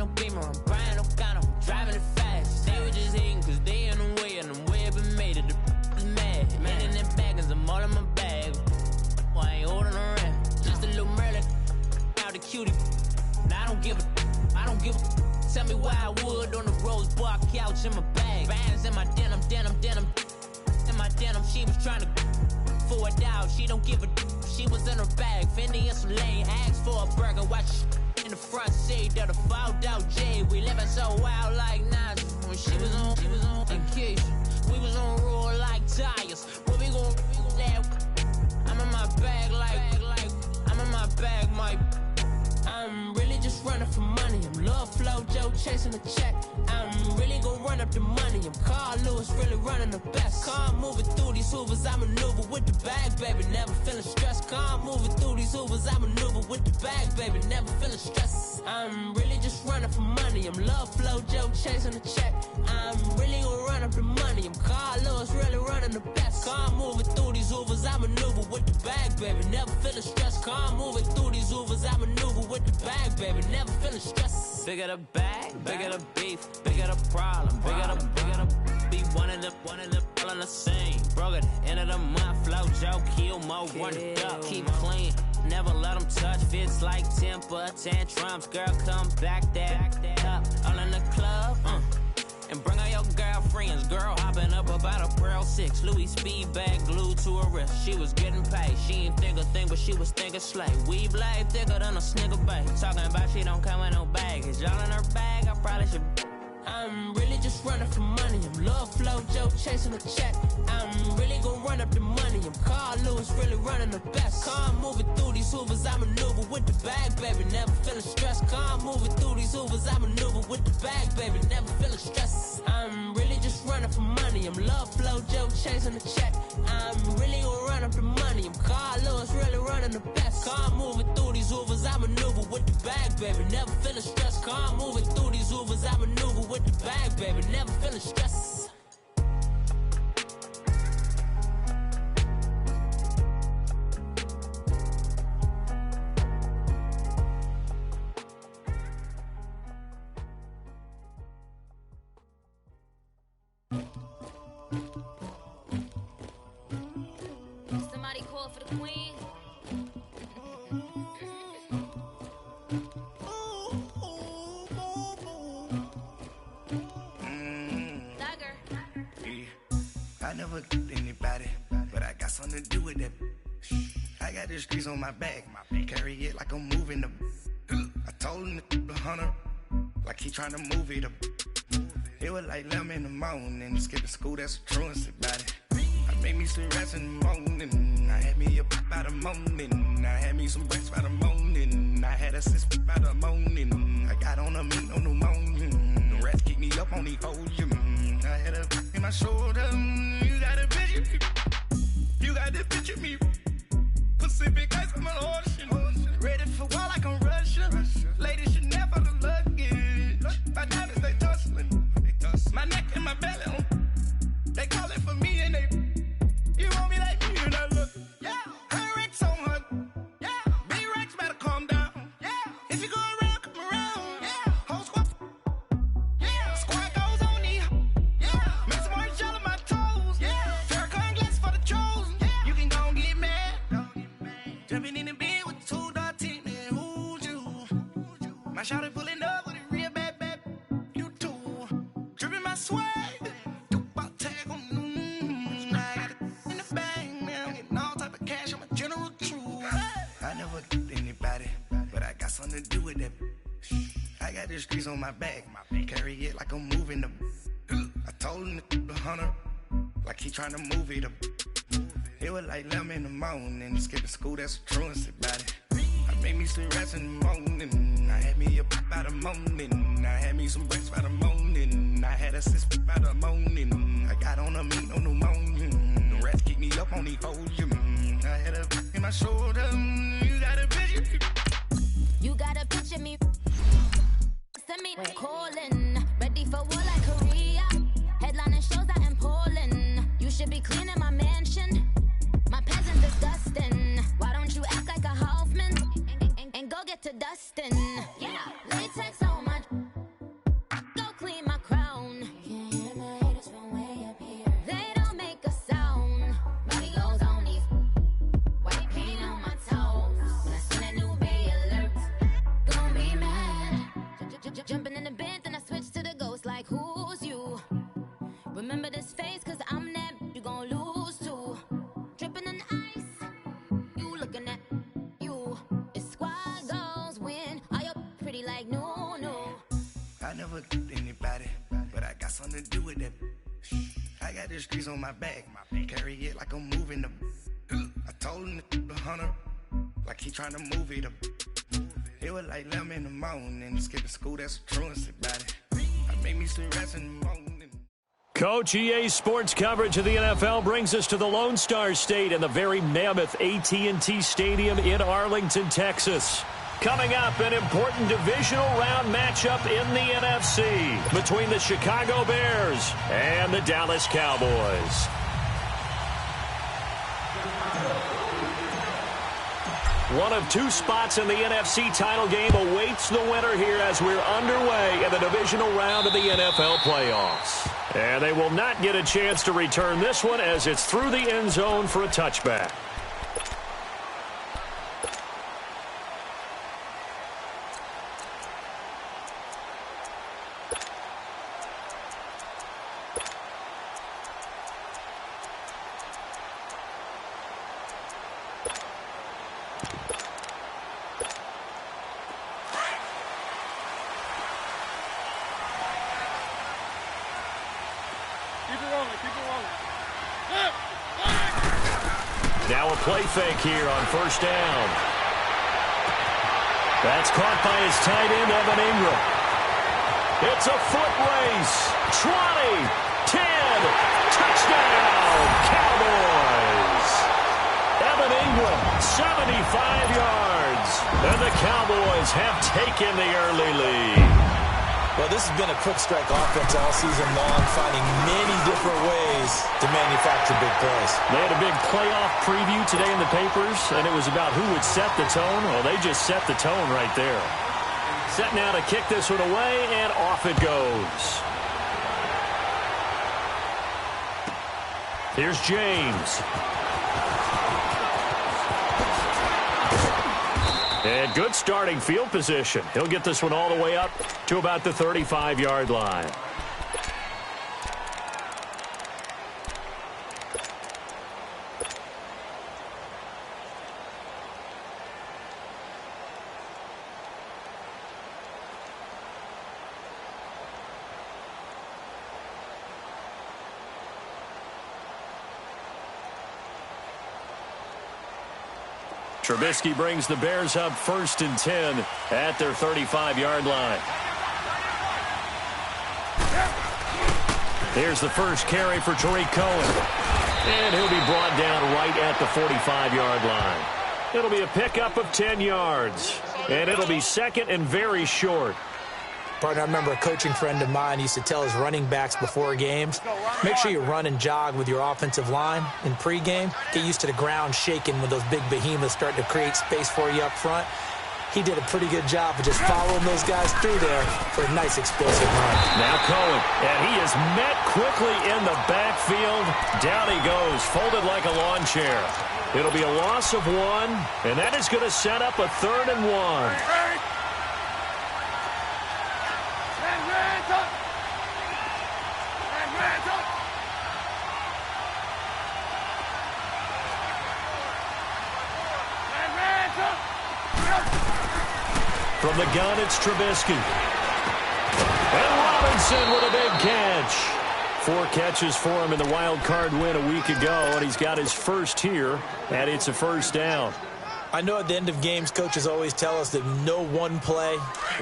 no Beamer, I'm buying no Ghana, driving it fast. They were just hating cause they in the way, and the way it been made it, the is mad. Man in them baggins, I'm all in my bag. Well, I ain't holding around, just a little Merlin, out the cutie. Now I don't give a. Tell me why I would on the rose bar couch in my bag. Bands in my denim. In my denim, she was trying to for a doubt. She don't give a. She was in her bag. Fendi and some lane. Asked for a burger. Watch in the front seat of the fouled out J. We living so wild like Nas. When she was on vacation. We was on roll like tires. What we gon' laugh? I'm in my bag like I'm in my bag, Mike. I'm really just running for money. I'm Love Flow Joe chasing the check. I'm really gonna run up the money. I'm Carl Lewis, really running the best. Calm moving through these Hoovers, I maneuver with the bag, baby. Never feeling stressed. Calm moving through these Hoovers, I maneuver with the bag, baby. Never feeling stressed. I'm really just running for money. I'm Love Flow Joe chasing the check. I'm really gonna run up the money. I'm Carl Lewis, really running the best. Calm moving through these Hoovers, I maneuver with the bag, baby. Never feeling stressed. Calm moving through these Hoovers, I maneuver with the bag, baby. Never feeling stressed. Bigger the bag, bigger the beef, bigger the problem, bigger the beef. One of the all in the same. Broke at the end of the month, Flow Joe, kill mo, run it up, keep clean. Never let them touch, fits like temper tantrums. Girl, come back that up, all in the club, and bring all your girlfriends. Girl hopping up about a Pearl 6 Louis speed bag glued to her wrist. She was getting paid, she ain't think a thing, but she was thinking slay. Weave blade thicker than a snigger bag. Talking about she don't come with no baggage. All in her bag, I probably should. I'm really just running for money. I'm Love Flow Joe chasing the check. I'm really gonna run up the money. I'm Carl Lewis, really running the best. Calm moving through these Hoovers, I maneuver with the bag, baby. Never feeling stressed. Calm moving through these Hoovers, I maneuver with the bag, baby. Never feeling stressed. I'm really just running for money. I'm Love Flow Joe chasing the check. I'm really gonna run up the money. I'm Carl Lewis, really running the best. Calm moving through these Hoovers, I maneuver with the bag, baby. Never feeling stressed. Calm moving through these Hoovers, I maneuver with the bag, baby. Never feeling stressed. Somebody call for the queen. I never killed anybody, but I got something to do with that. I got the streets on my back, carry it like I'm moving the. I told him to the hunter, like he trying to move it up. It was like 11 in the morning, skipping school, that's a truancy about it. I made me some rats in the morning, I had me a pop by the morning, I had me some breaks by the morning, I had a sis by the morning, I got on a meat on the morning, the rats keep me up on the podium, I had a in my shoulder, you got a picture, you got the picture me, Pacific ice on my ocean, ready for war like I'm Russia, ladies should never the luggage, my diamonds they tussling, my neck and my belly on, they call it for me and they, you want me like me and I look, yeah, her Rex on her, yeah, B-Rex better calm down, yeah, if you go around, come around, yeah, whole squad, yeah, squad goes on the, yeah, make some orange gel on my toes, yeah, Farrakhan glass for the chosen, yeah, you can go and get mad, jumping in the bed with 2 dark teeth, man, who's you, my shawty pulling up with a real bad, you too, dripping my swag, I never killed anybody, but I got something to do with that. I got the streets on my back, carry it like I'm moving the. I told him to the hunter, like he trying to move it up. It was like 11 in the morning, skipping school, that's a truancy about it. I made me some rats in the morning, I had me a pop by the morning, I had me some breaks by the morning, I had a sis by the morning, I got on a meat on the morning, the rats keep me up on the podium, I had a in my shoulder, you got a picture. You got a picture me. Send me calling, ready for war like Korea. Headlining shows out in Poland. You should be cleaning my mansion. My peasants disgusting. Why don't you act like a Hoffman and go get to dustin'? Yeah, latex on my like no. I never anybody, but I got something to do with that. I got the streets on my back, carry it like I'm moving the. I told him the hunter, like he trying to move it up. It was like 11 in the morning, skipping school, that's a truancy about it. I made me some rest in the morning. Coach, EA Sports coverage of the NFL brings us to the Lone Star State and the very mammoth AT&T Stadium in Arlington, Texas. Coming up, an important divisional round matchup in the NFC between the Chicago Bears and the Dallas Cowboys. One of two spots in the NFC title game awaits the winner here as we're underway in the divisional round of the NFL playoffs. And they will not get a chance to return this one as it's through the end zone for a touchback. Now a play fake here on first down. That's caught by his tight end, Evan Ingram. It's a foot race. 20, 10, touchdown, Cowboys. Evan Ingram, 75 yards. And the Cowboys have taken the early lead. Well, this has been a quick strike offense all season long, finding many different ways to manufacture big plays. They had a big playoff preview today in the papers, and it was about who would set the tone. Well, they just set the tone right there. Set now to kick this one away, and off it goes. Here's James. And good starting field position. He'll get this one all the way up to about the 35-yard line. Trubisky brings the Bears up 1st and 10 at their 35-yard line. Here's the first carry for Tariq Cohen. And he'll be brought down right at the 45-yard line. It'll be a pickup of 10 yards. And it'll be second and very short. Partner, I remember a coaching friend of mine used to tell his running backs before games, make sure you run and jog with your offensive line in pregame. Get used to the ground shaking when those big behemoths start to create space for you up front. He did a pretty good job of just following those guys through there for a nice explosive run. Now Cohen, and he is met quickly in the backfield. Down he goes, folded like a lawn chair. It'll be a loss of 1, and that is going to set up a 3rd and 1. From the gun, it's Trubisky. And Robinson with a big catch. 4 catches for him in the wild card win a week ago, and he's got his first here, and it's a first down. I know at the end of games, coaches always tell us that no one play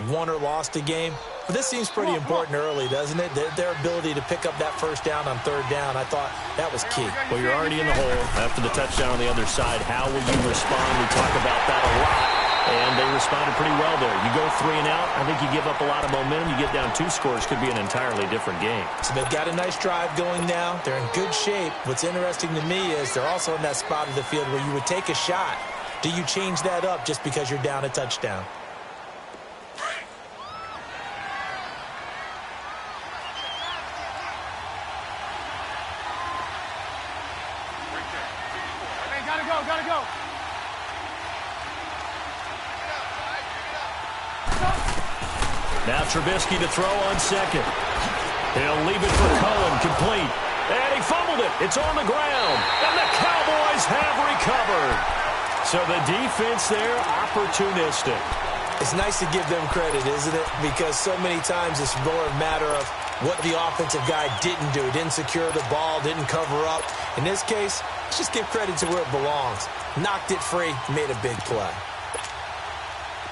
won or lost a game. But this seems pretty important early, doesn't it? Their ability to pick up that first down on 3rd down, I thought that was key. Well, you're already in the hole after the touchdown on the other side. How will you respond? We talk about that a lot. And they responded pretty well there. You go 3 and out, I think you give up a lot of momentum. You get down 2 scores, could be an entirely different game. So they've got a nice drive going now. They're in good shape. What's interesting to me is they're also in that spot of the field where you would take a shot. Do you change that up just because you're down a touchdown? Gotta go. Now Trubisky to throw on 2nd. He'll leave it for Cohen, complete. And he fumbled it. It's on the ground. And the Cowboys have recovered. So the defense there, opportunistic. It's nice to give them credit, isn't it? Because so many times it's more a matter of what the offensive guy didn't do. Didn't secure the ball, didn't cover up. In this case, let's just give credit to where it belongs. Knocked it free, made a big play.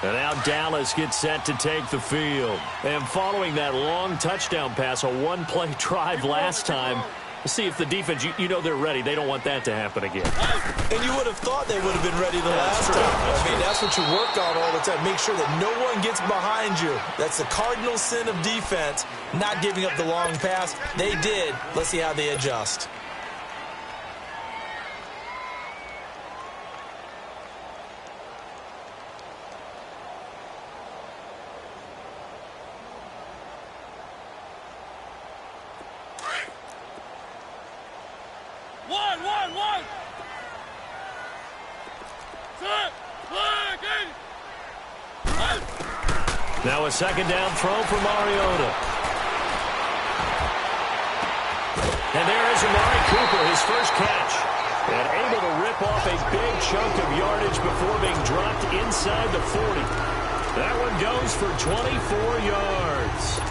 And now Dallas gets set to take the field. And following that long touchdown pass, a one-play drive last time, see if the defense, you know they're ready. They don't want that to happen again. And you would have thought they would have been ready the last time. I mean, that's what you work on all the time. Make sure that no one gets behind you. That's the cardinal sin of defense, not giving up the long pass. They did. Let's see how they adjust. Now a second down throw for Mariota. And there is Amari Cooper, his first catch. And able to rip off a big chunk of yardage before being dropped inside the 40. That one goes for 24 yards.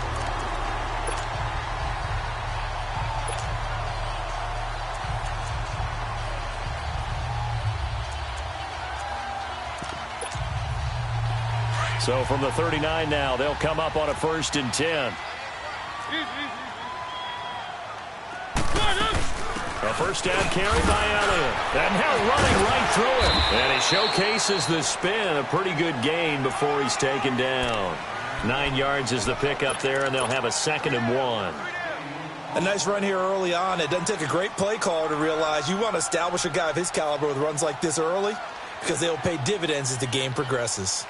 So from the 39 now, they'll come up on a 1st and 10. A first down carry by Elliott. And now running right through him. And he showcases the spin. A pretty good gain before he's taken down. 9 yards is the pickup there, and they'll have a 2nd and 1. A nice run here early on. It doesn't take a great play caller to realize you want to establish a guy of his caliber with runs like this early because they'll pay dividends as the game progresses.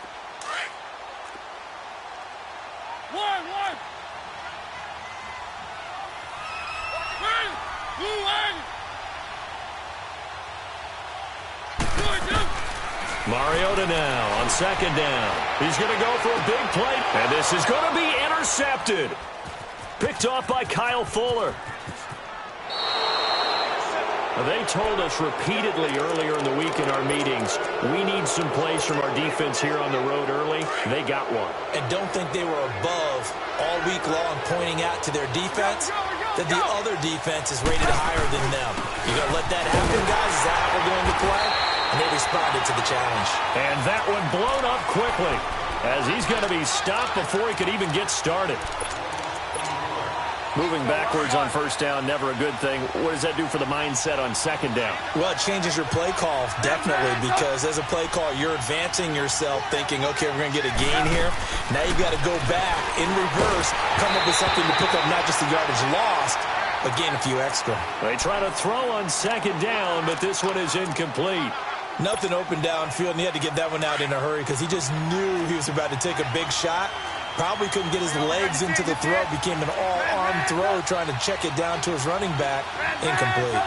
Mariota now on 2nd down. He's going to go for a big play. And this is going to be intercepted. Picked off by Kyle Fuller. They told us repeatedly earlier in the week in our meetings, we need some plays from our defense here on the road early. They got one. And don't think they were above all week long pointing out to their defense that the other defense is rated higher than them. You going to let that happen, guys? Is that how we're going to play? And they responded to the challenge. And that one blown up quickly as he's going to be stopped before he could even get started. Moving backwards on 1st down, never a good thing. What does that do for the mindset on 2nd down? Well, it changes your play call, definitely, because as a play call, you're advancing yourself thinking, okay, we're going to get a gain here. Now you've got to go back in reverse, come up with something to pick up not just the yardage lost, but gain a few extra. They try to throw on 2nd down, but this one is incomplete. Nothing open downfield, and he had to get that one out in a hurry because he just knew he was about to take a big shot. Probably couldn't get his legs into the throw. Became an all-arm throw trying to check it down to his running back. Incomplete.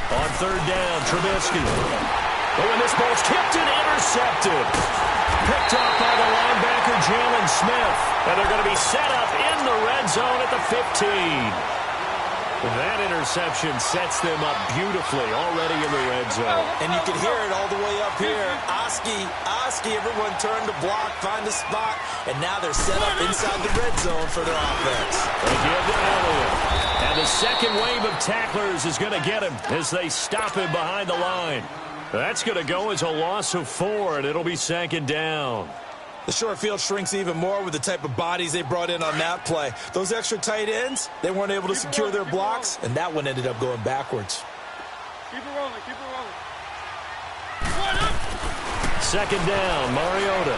On 3rd down, Trubisky. Oh, and this ball's tipped and intercepted. Picked up by the linebacker, Jalen Smith. And they're going to be set up in the red zone at the 15. That interception sets them up beautifully already in the red zone. And you can hear it all the way up here. Oski, everyone turn to block, find a spot, and now they're set up inside the red zone for their offense. They give to Elliott. And the second wave of tacklers is going to get him as they stop him behind the line. That's going to go as a loss of 4, and it'll be 2nd down. The short field shrinks even more with the type of bodies they brought in on that play. Those extra tight ends, they weren't able to secure their blocks, and that one ended up going backwards. Keep it rolling, keep it rolling. 2nd down, Mariota.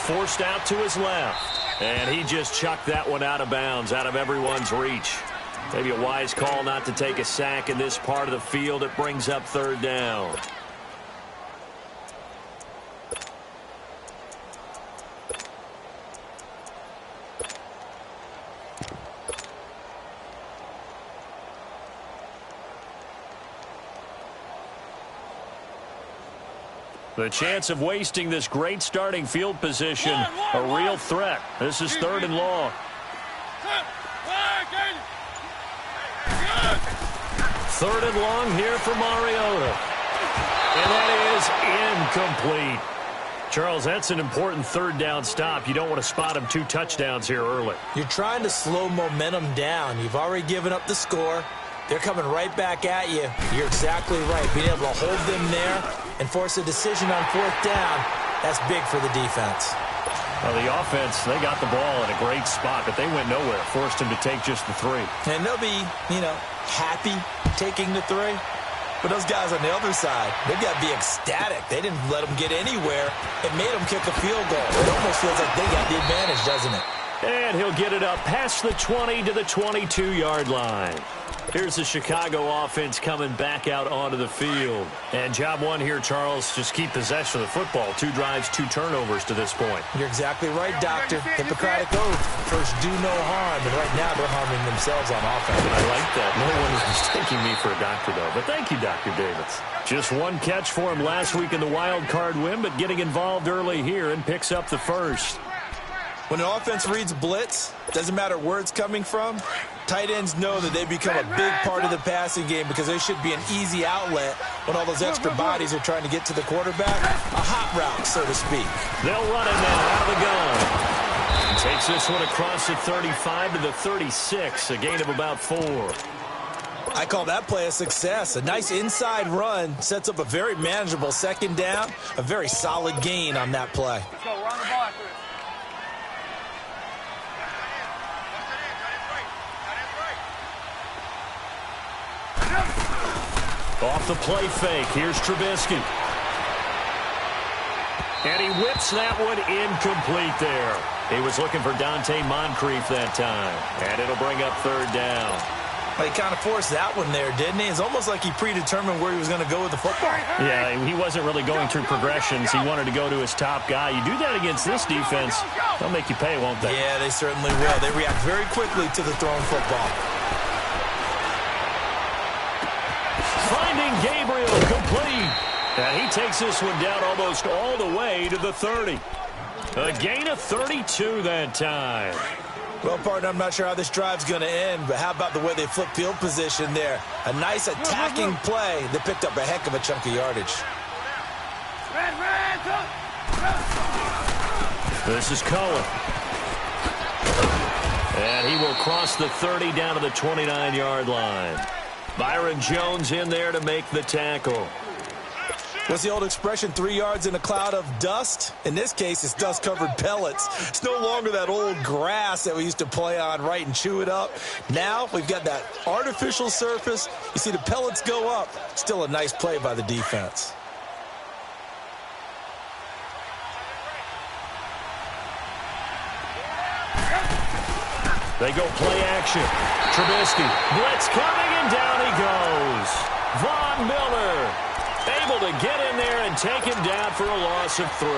Forced out to his left, and he just chucked that one out of bounds, out of everyone's reach. Maybe a wise call not to take a sack in this part of the field. It brings up 3rd down. The chance of wasting this great starting field position, a real threat. This is 3rd and long. 3rd and long here for Mariota. And that is incomplete. Charles, that's an important third down stop. You don't want to spot him 2 touchdowns here early. You're trying to slow momentum down. You've already given up the score. They're coming right back at you. You're exactly right. Being able to hold them there and force a decision on 4th down, that's big for the defense. Well, the offense, they got the ball in a great spot, but they went nowhere. Forced him to take just the 3. And they'll be, happy taking the 3. But those guys on the other side, they've got to be ecstatic. They didn't let them get anywhere. It made them kick a field goal. It almost feels like they got the advantage, doesn't it? And he'll get it up past the 20 to the 22-yard line. Here's the Chicago offense coming back out onto the field. And job one here, Charles, just keep possession of the football. 2 drives, 2 turnovers to this point. You're exactly right, Doctor. Hippocratic oath. First, do no harm. And right now, they're harming themselves on offense. I like that. No one is mistaking me for a doctor, though. But thank you, Dr. Davis. Just 1 catch for him last week in the wild card win, but getting involved early here and picks up the first. When an offense reads blitz, doesn't matter where it's coming from, tight ends know that they become a big part of the passing game because they should be an easy outlet when all those extra bodies are trying to get to the quarterback. A hot route, so to speak. They'll run it now out of the gun. Takes this one across the 35 to the 36, a gain of about 4. I call that play a success. A nice inside run sets up a very manageable 2nd down, a very solid gain on that play. Let's go. We're on the ball after this. Off the play fake, here's Trubisky. And he whips that one incomplete there. He was looking for Dante Moncrief that time. And it'll bring up 3rd down. Well, he kind of forced that one there, didn't he? It's almost like he predetermined where he was going to go with the football. Yeah, he wasn't really going through progressions. He wanted to go to his top guy. You do that against this defense, they'll make you pay, won't they? Yeah, they certainly will. They react very quickly to the thrown football. Finding Gabriel complete. And he takes this one down almost all the way to the 30. A gain of 32 that time. Well, partner, I'm not sure how this drive's going to end, but how about the way they flip field position there? A nice attacking play that picked up a heck of a chunk of yardage. This is Cohen. And he will cross the 30 down to the 29-yard line. Byron Jones in there to make the tackle. What's the old expression, 3 yards in a cloud of dust? In this case, it's dust-covered pellets. It's no longer that old grass that we used to play on, right, and chew it up. Now we've got that artificial surface. You see the pellets go up. Still a nice play by the defense. They go play action. Trubisky, blitz coming, and down he goes. Von Miller able to get in there and take him down for a loss of 3.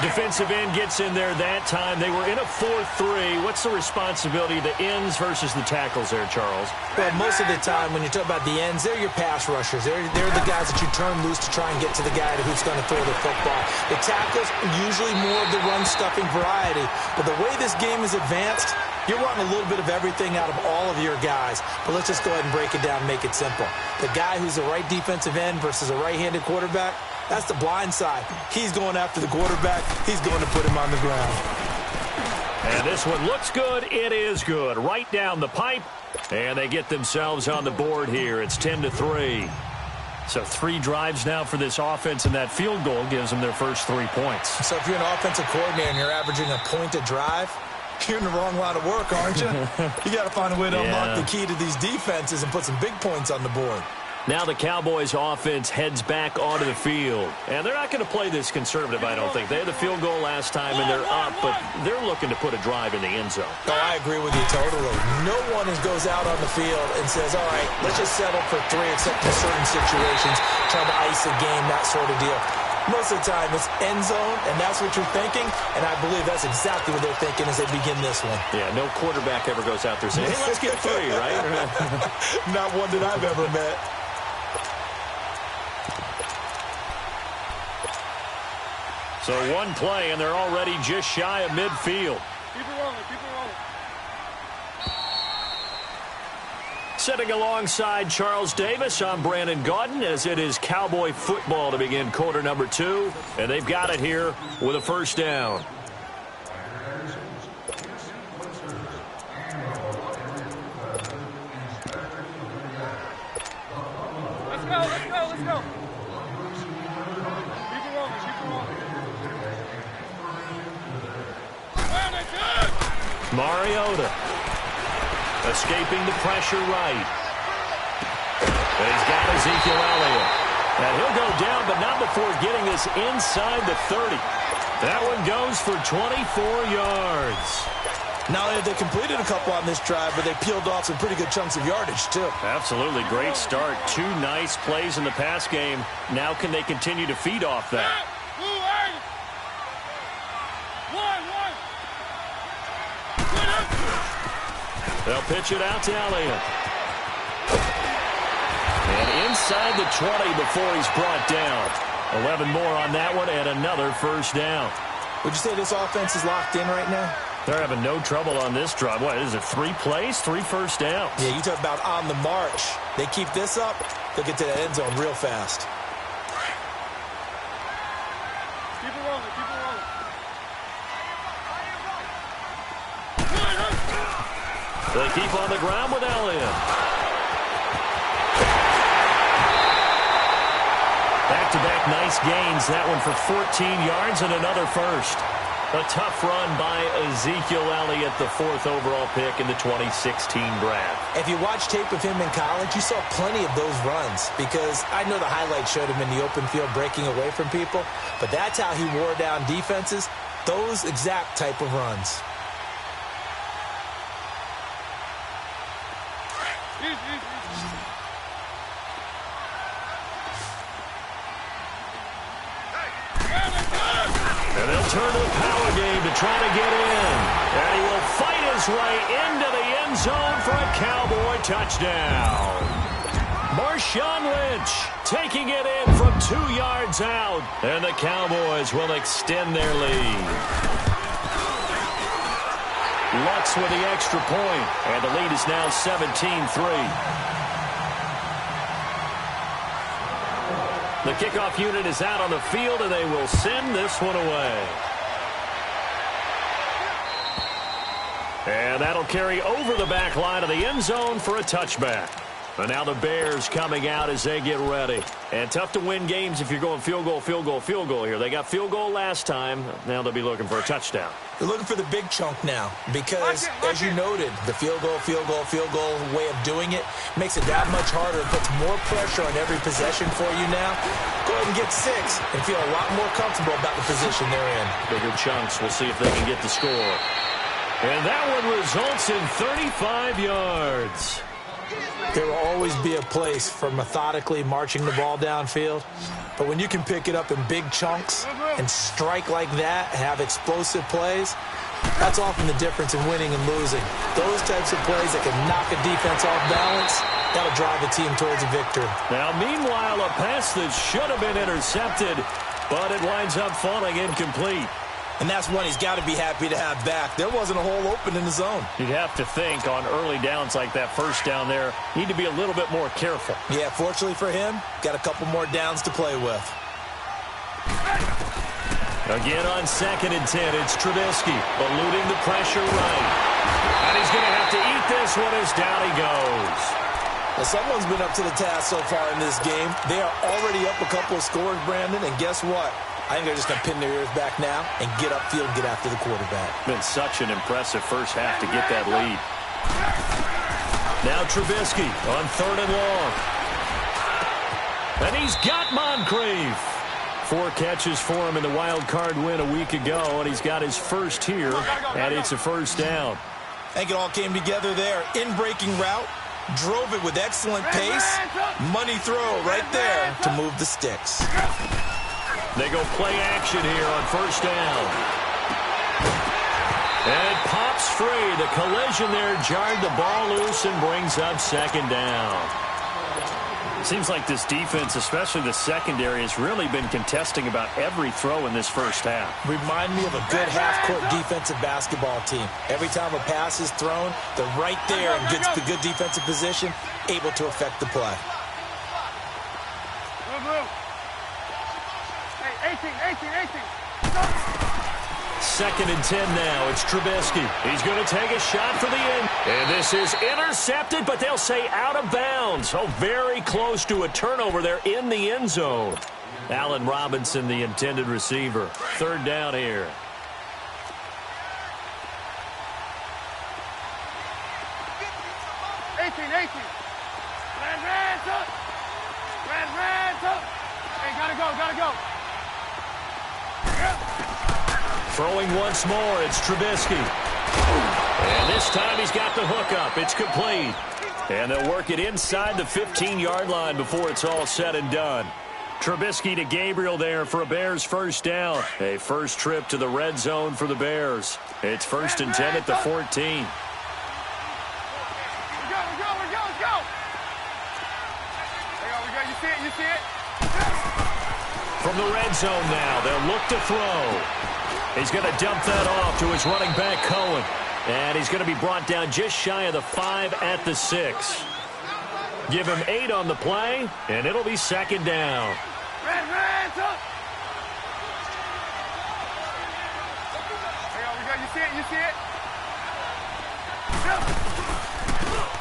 Defensive end gets in there that time. They were in a 4-3. What's the responsibility of the ends versus the tackles there, Charles? Well, most of the time when you talk about the ends, they're your pass rushers. They're the guys that you turn loose to try and get to the guy who's going to throw the football. The tackles, usually more of the run-stuffing variety. But the way this game is advanced, you're wanting a little bit of everything out of all of your guys. But let's just go ahead and break it down and make it simple. The guy who's a right defensive end versus a right-handed quarterback, that's the blind side. He's going after the quarterback. He's going to put him on the ground. And this one looks good. It is good. Right down the pipe. And they get themselves on the board here. It's 10-3. So 3 drives now for this offense, and that field goal gives them their first 3 points. So if you're an offensive coordinator and you're averaging a point a drive, you're in the wrong line of work, aren't you? You got to find a way to unlock the key to these defenses and put some big points on the board. Now the Cowboys offense heads back onto the field. And they're not going to play this conservative, I don't think. They had the field goal last time, and they're up, but they're looking to put a drive in the end zone. Oh, I agree with you totally. No one goes out on the field and says, all right, let's just settle for 3 except in certain situations, trying to ice a game, that sort of deal. Most of the time, it's end zone, and that's what you're thinking, and I believe that's exactly what they're thinking as they begin this one. Yeah, no quarterback ever goes out there saying, hey, let's get 3, right? Not one that I've ever met. So 1 play, and they're already just shy of midfield. Keep it rolling, keep it rolling. Sitting alongside Charles Davis, I'm Brandon Gaudin, as it is Cowboy football to begin quarter number 2. And they've got it here with a first down. Let's go, let's go, let's go. Keep it rolling, keep it rolling. Mariota escaping the pressure right. And he's got Ezekiel Elliott. And he'll go down, but not before getting this inside the 30. That one goes for 24 yards. Not only have they completed a couple on this drive, but they peeled off some pretty good chunks of yardage, too. Absolutely. Great start. 2 nice plays in the pass game. Now can they continue to feed off that? They'll pitch it out to Elliott. And inside the 20 before he's brought down. 11 more on that one and another first down. Would you say this offense is locked in right now? They're having no trouble on this drive. What is it, 3 plays, 3 first downs? Yeah, you talk about on the march. They keep this up, they'll get to the end zone real fast. Keep it rolling, keep it rolling. They keep on the ground with Elliott. Back-to-back nice gains. That one for 14 yards and another first. A tough run by Ezekiel Elliott, the 4th overall pick in the 2016 draft. If you watch tape of him in college, you saw plenty of those runs because I know the highlights showed him in the open field breaking away from people, but that's how he wore down defenses, those exact type of runs. And they'll turn to the power game to try to get in. And he will fight his way into the end zone for a Cowboy touchdown. Marshawn Lynch taking it in from 2 yards out. And the Cowboys will extend their lead. Lutz with the extra point. And the lead is now 17-3. The kickoff unit is out on the field, and they will send this one away. And that'll carry over the back line of the end zone for a touchback. And now the Bears coming out as they get ready. And tough to win games if you're going field goal, field goal, field goal here. They got field goal last time. Now they'll be looking for a touchdown. They're looking for the big chunk now because, as you noted, the field goal way of doing it makes it that much harder. It puts more pressure on every possession for you now. Go ahead and get 6 and feel a lot more comfortable about the position they're in. Bigger chunks. We'll see if they can get the score. And that one results in 35 yards. There will always be a place for methodically marching the ball downfield. But when you can pick it up in big chunks and strike like that, have explosive plays, that's often the difference in winning and losing. Those types of plays that can knock a defense off balance, that'll drive a team towards a victory. Now, meanwhile, a pass that should have been intercepted, but it winds up falling incomplete. And that's one he's got to be happy to have back. There wasn't a hole open in the zone. You'd have to think on early downs like that first down there, need to be a little bit more careful. Yeah, fortunately for him, got a couple more downs to play with. Again on 2nd and 10, it's Trubisky eluding the pressure right. And he's going to have to eat this one as down he goes. Well, someone's been up to the task so far in this game. They are already up a couple of scores, Brandon, and guess what? I think they're just going to pin their ears back now and get upfield and get after the quarterback. Been such an impressive first half to get that lead. Now Trubisky on 3rd and long. And he's got Moncrief. 4 catches for him in the wild card win a week ago, and he's got his first here, and it's a first down. I think it all came together there. In-breaking route, drove it with excellent pace. Money throw right there to move the sticks. They go play action here on first down. And it pops free. The collision there jarred the ball loose and brings up 2nd down. Seems like this defense, especially the secondary, has really been contesting about every throw in this first half. Remind me of a good half-court defensive basketball team. Every time a pass is thrown, they're right there and gets the good defensive position, able to affect the play. Hey, 18. Second and 10 now. It's Trubisky. He's going to take a shot for the end. And this is intercepted, but they'll say out of bounds. Oh, very close to a turnover there in the end zone. Allen Robinson, the intended receiver. Third down here. Red, hey, gotta go. Throwing once more, it's Trubisky. And this time he's got the hook up. It's complete. And they'll work it inside the 15-yard line before it's all said and done. Trubisky to Gabriel there for a Bears first down. A first trip to the red zone for the Bears. It's 1st and 10 at the 14. Let's go. You see it? From the red zone now, they'll look to throw. He's going to dump that off to his running back, Cohen. And he's going to be brought down just shy of the 5 at the 6. Give him 8 on the play, and it'll be second down. You see it?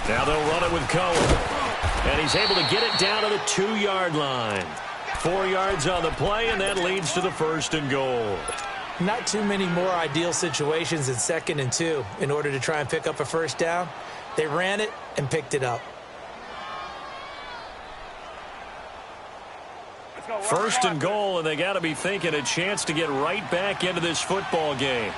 Now they'll run it with Cohen. And he's able to get it down to the 2-yard line. 4 yards on the play, and that leads to the 1st and goal. Not too many more ideal situations than 2nd and 2 in order to try and pick up a first down. They ran it and picked it up. 1st and goal, and they got to be thinking a chance to get right back into this football game.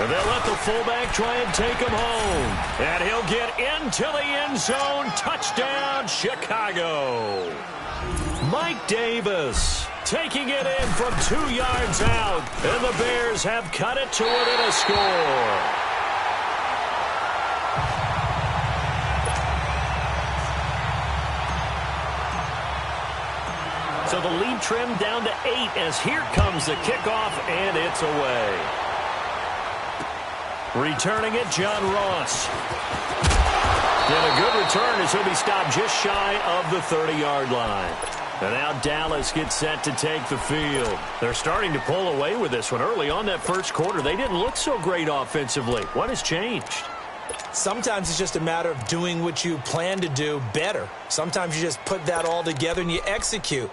And they'll let the fullback try and take him home. And he'll get into the end zone. Touchdown, Chicago. Mike Davis taking it in from 2 yards out. And the Bears have cut it to within a score. So the lead trimmed down to 8 as here comes the kickoff, and it's away. Returning it, John Ross. And a good return as he'll be stopped just shy of the 30-yard line. And now Dallas gets set to take the field. They're starting to pull away with this one. Early on that first quarter, they didn't look so great offensively. What has changed? Sometimes it's just a matter of doing what you plan to do better. Sometimes you just put that all together and you execute.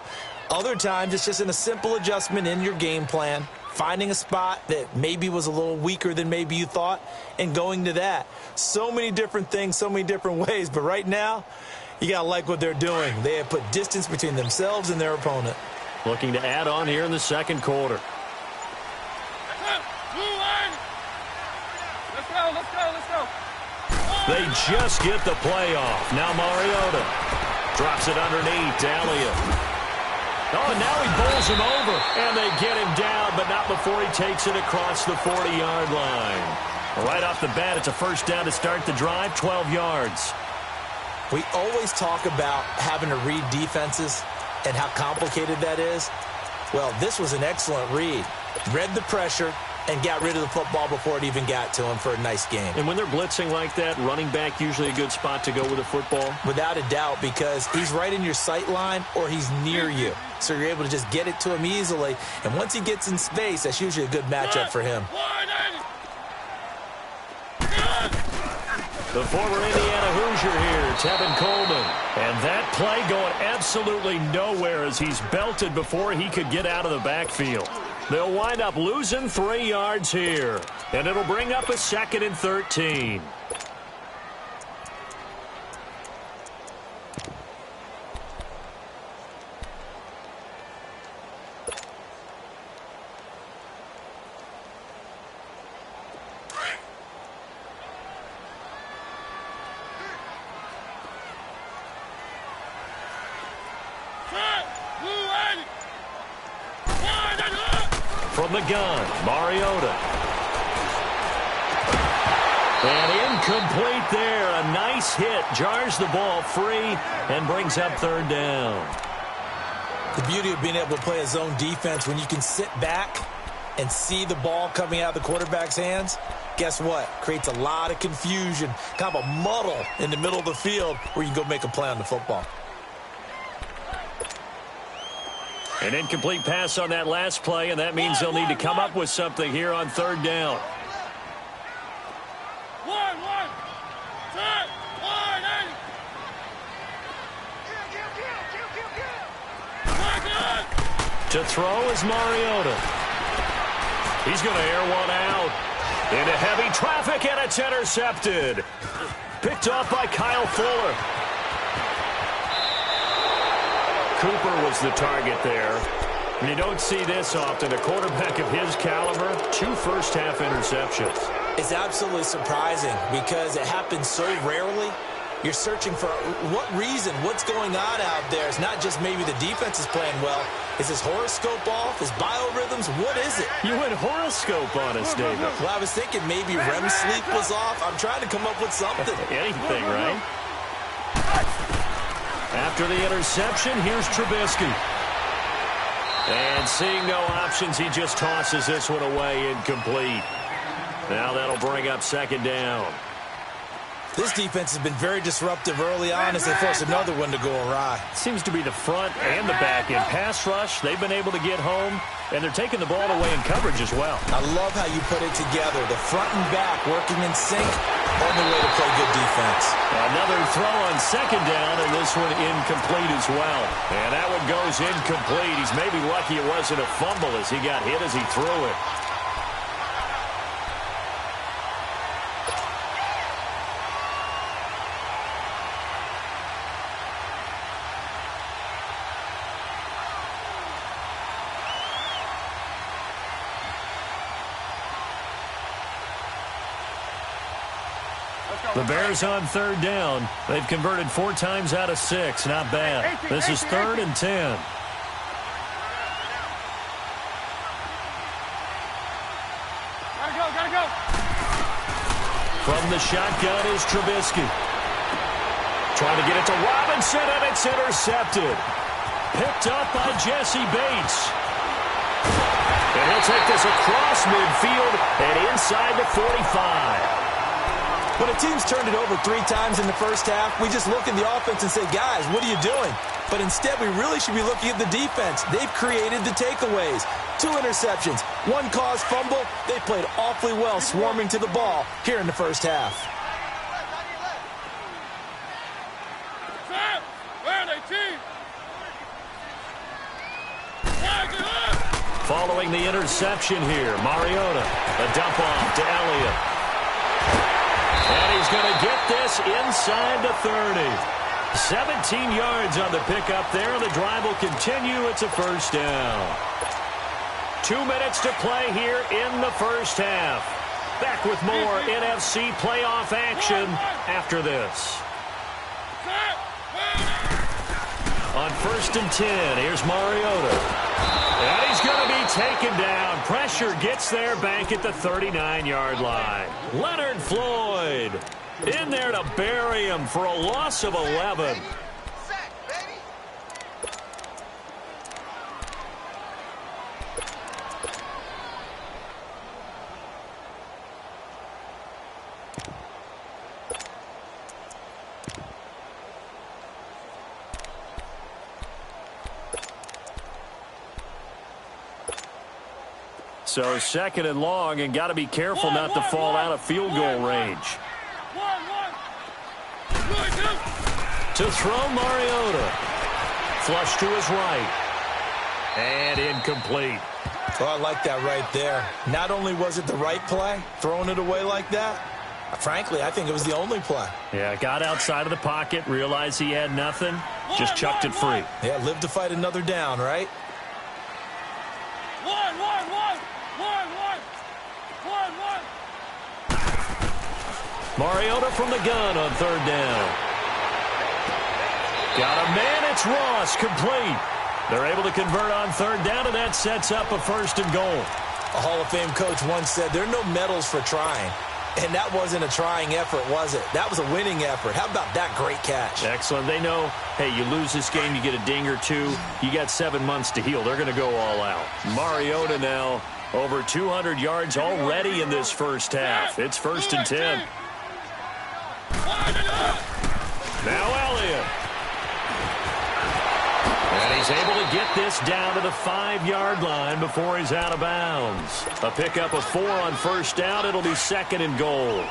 Other times it's just a simple adjustment in your game plan, finding a spot that maybe was a little weaker than maybe you thought, and going to that. So many different things, so many different ways, but right now, you got to like what they're doing. They have put distance between themselves and their opponent. Looking to add on here in the second quarter. Let's go. They just get the play off. Now Mariota drops it underneath to Elliott. Oh, and now he bowls him over. And they get him down, but not before he takes it across the 40-yard line. Right off the bat, it's a first down to start the drive, 12 yards. We always talk about having to read defenses and how complicated that is. Well, this was an excellent read. Read the pressure and got rid of the football before it even got to him for a nice game. And when they're blitzing like that, running back usually a good spot to go with the football? Without a doubt, because he's right in your sight line or he's near you. So you're able to just get it to him easily. And once he gets in space, that's usually a good matchup for him. The former Indiana Hoosier here, Tevin Coleman. And that play going absolutely nowhere as he's belted before he could get out of the backfield. They'll wind up losing 3 yards here. And it'll bring up a 2nd and 13. From the gun, Mariota. And in Incomplete there. A nice hit. Jars the ball free and brings up third down. The beauty of being able to play a zone defense, when you can sit back and see the ball coming out of the quarterback's hands, guess what? Creates a lot of confusion, kind of a muddle in the middle of the field where you can go make a play on the football. An incomplete pass on that last play, and that means they'll need to come up with something here on third down. To throw is Mariota. He's going to air one out. Into heavy traffic, and it's intercepted. Picked off by Kyle Fuller. Cooper was the target there. And you don't see this often. A quarterback of his caliber, 2 first-half interceptions. It's absolutely surprising because it happens so rarely. You're searching for what reason, what's going on out there. It's not just maybe the defense is playing well. Is his horoscope off? His biorhythms? What is it? You went horoscope on us, David. Well, I was thinking maybe REM sleep was off. I'm trying to come up with something. Anything, right? After the interception, here's Trubisky. And seeing no options, he just tosses this one away, incomplete. Now that'll bring up second down. This defense has been very disruptive early on as they force another one to go awry. Seems to be the front and the back. In pass rush, they've been able to get home, and they're taking the ball away in coverage as well. I love how you put it together. The front and back working in sync, only way to play good defense. Another throw on second down, and this one incomplete as well. And that one goes incomplete. He's maybe lucky it wasn't a fumble as he got hit as he threw it. The Bears on third down. They've converted 4 times out of 6. Not bad. This is 3rd and 10. Gotta go. From the shotgun is Trubisky. Trying to get it to Robinson, and it's intercepted. Picked up by Jesse Bates. And he'll take this across midfield and inside the 45. When a team's turned it over 3 times in the first half, we just look at the offense and say, guys, what are you doing? But instead, we really should be looking at the defense. They've created the takeaways. 2 interceptions, 1 caused fumble. They played awfully well swarming to the ball here in the first half. Following the interception here, Mariota, a dump off to Elliott. And he's going to get this inside the 30. 17 yards on the pickup there, and the drive will continue. It's a first down. 2 minutes to play here in the first half. Back with more NFC playoff action after this. On 1st and 10, here's Mariota. And he's going to be taken down. Pressure gets there back at the 39-yard line. Leonard Floyd in there to bury him for a loss of 11. So 2nd and long, and got to be careful not to fall out of field goal range. To throw, Mariota. Flush to his right. And incomplete. Oh, I like that right there. Not only was it the right play, throwing it away like that, frankly, I think it was the only play. Yeah, got outside of the pocket, realized he had nothing, just chucked it free. Yeah, live to fight another down, right? Mariota from the gun on 3rd down. Got a man, it's Ross, complete. They're able to convert on 3rd down, and that sets up a 1st and goal. A Hall of Fame coach once said, there are no medals for trying. And that wasn't a trying effort, was it? That was a winning effort. How about that great catch? Excellent. They know, hey, you lose this game, you get a ding or two. You got 7 months to heal. They're going to go all out. Mariota now over 200 yards already in this first half. It's 1st and 10. Now Elliott. And he's able to get this down to the 5-yard line before he's out of bounds. A pickup of 4 on first down. It'll be 2nd and goal.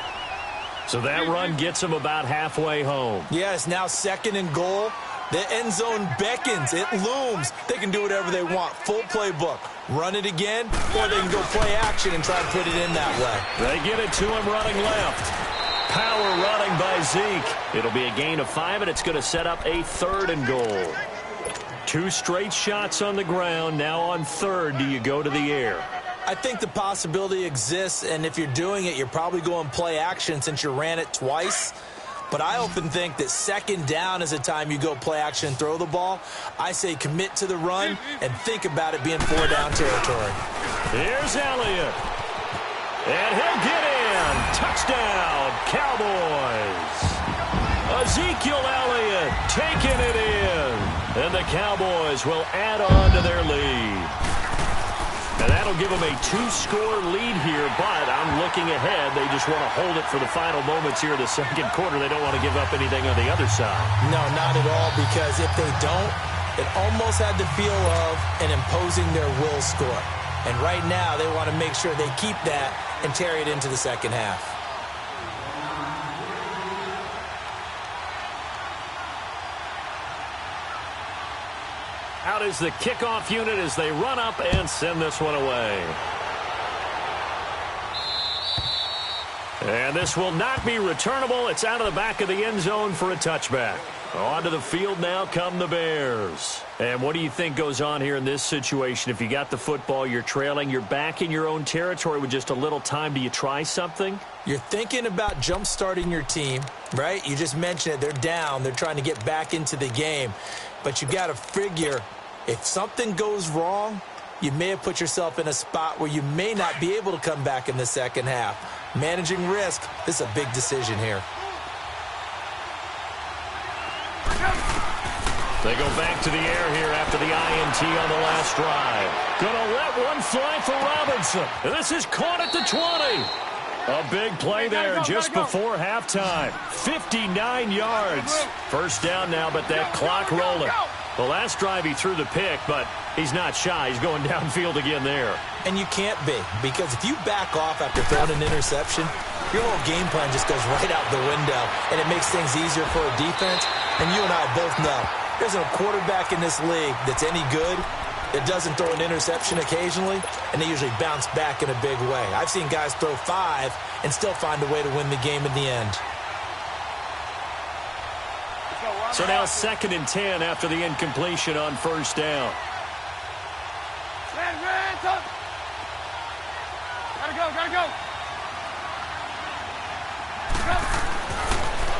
So that run gets him about halfway home. Yes, now 2nd and goal. The end zone beckons. It looms. They can do whatever they want. Full playbook. Run it again, or they can go play action and try to put it in that way. They get it to him running left. Power running by Zeke. It'll be a gain of 5, and it's going to set up a 3rd and goal. 2 straight shots on the ground. Now on 3rd, do you go to the air? I think the possibility exists, and if you're doing it, you're probably going play action since you ran it twice. But I often think that 2nd down is a time you go play action and throw the ball. I say commit to the run and think about it being 4-down territory. Here's Elliott. And he'll get in. Touchdown, Cowboys. Ezekiel Elliott taking it in. And the Cowboys will add on to their lead. And that'll give them a 2-score lead here, but I'm looking ahead. They just want to hold it for the final moments here in the 2nd quarter. They don't want to give up anything on the other side. No, not at all, because if they don't, it almost had the feel of an imposing their will score. And right now, they want to make sure they keep that and carry it into the 2nd half. Out is the kickoff unit as they run up and send this one away. And this will not be returnable. It's out of the back of the end zone for a touchback. Onto the field now come the Bears. And what do you think goes on here in this situation? If you got the football, you're trailing, you're back in your own territory with just a little time. Do you try something? You're thinking about jump-starting your team, right? You just mentioned it. They're down. They're trying to get back into the game. But you got to figure, if something goes wrong, you may have put yourself in a spot where you may not be able to come back in the 2nd half. Managing risk, this is a big decision here. They go back to the air here after the INT on the last drive. Gonna let one fly for Robinson. And this is caught at the 20. A big play there just before halftime. 59 yards. First down now, but that clock rolling. The last drive he threw the pick, but he's not shy. He's going downfield again there. And you can't be, because if you back off after throwing an interception, your whole game plan just goes right out the window, and it makes things easier for a defense. And you and I both know there's a quarterback in this league that's any good that doesn't throw an interception occasionally, and they usually bounce back in a big way. I've seen guys throw 5 and still find a way to win the game in the end. So now 2nd and 10 after the incompletion on first down. Gotta go.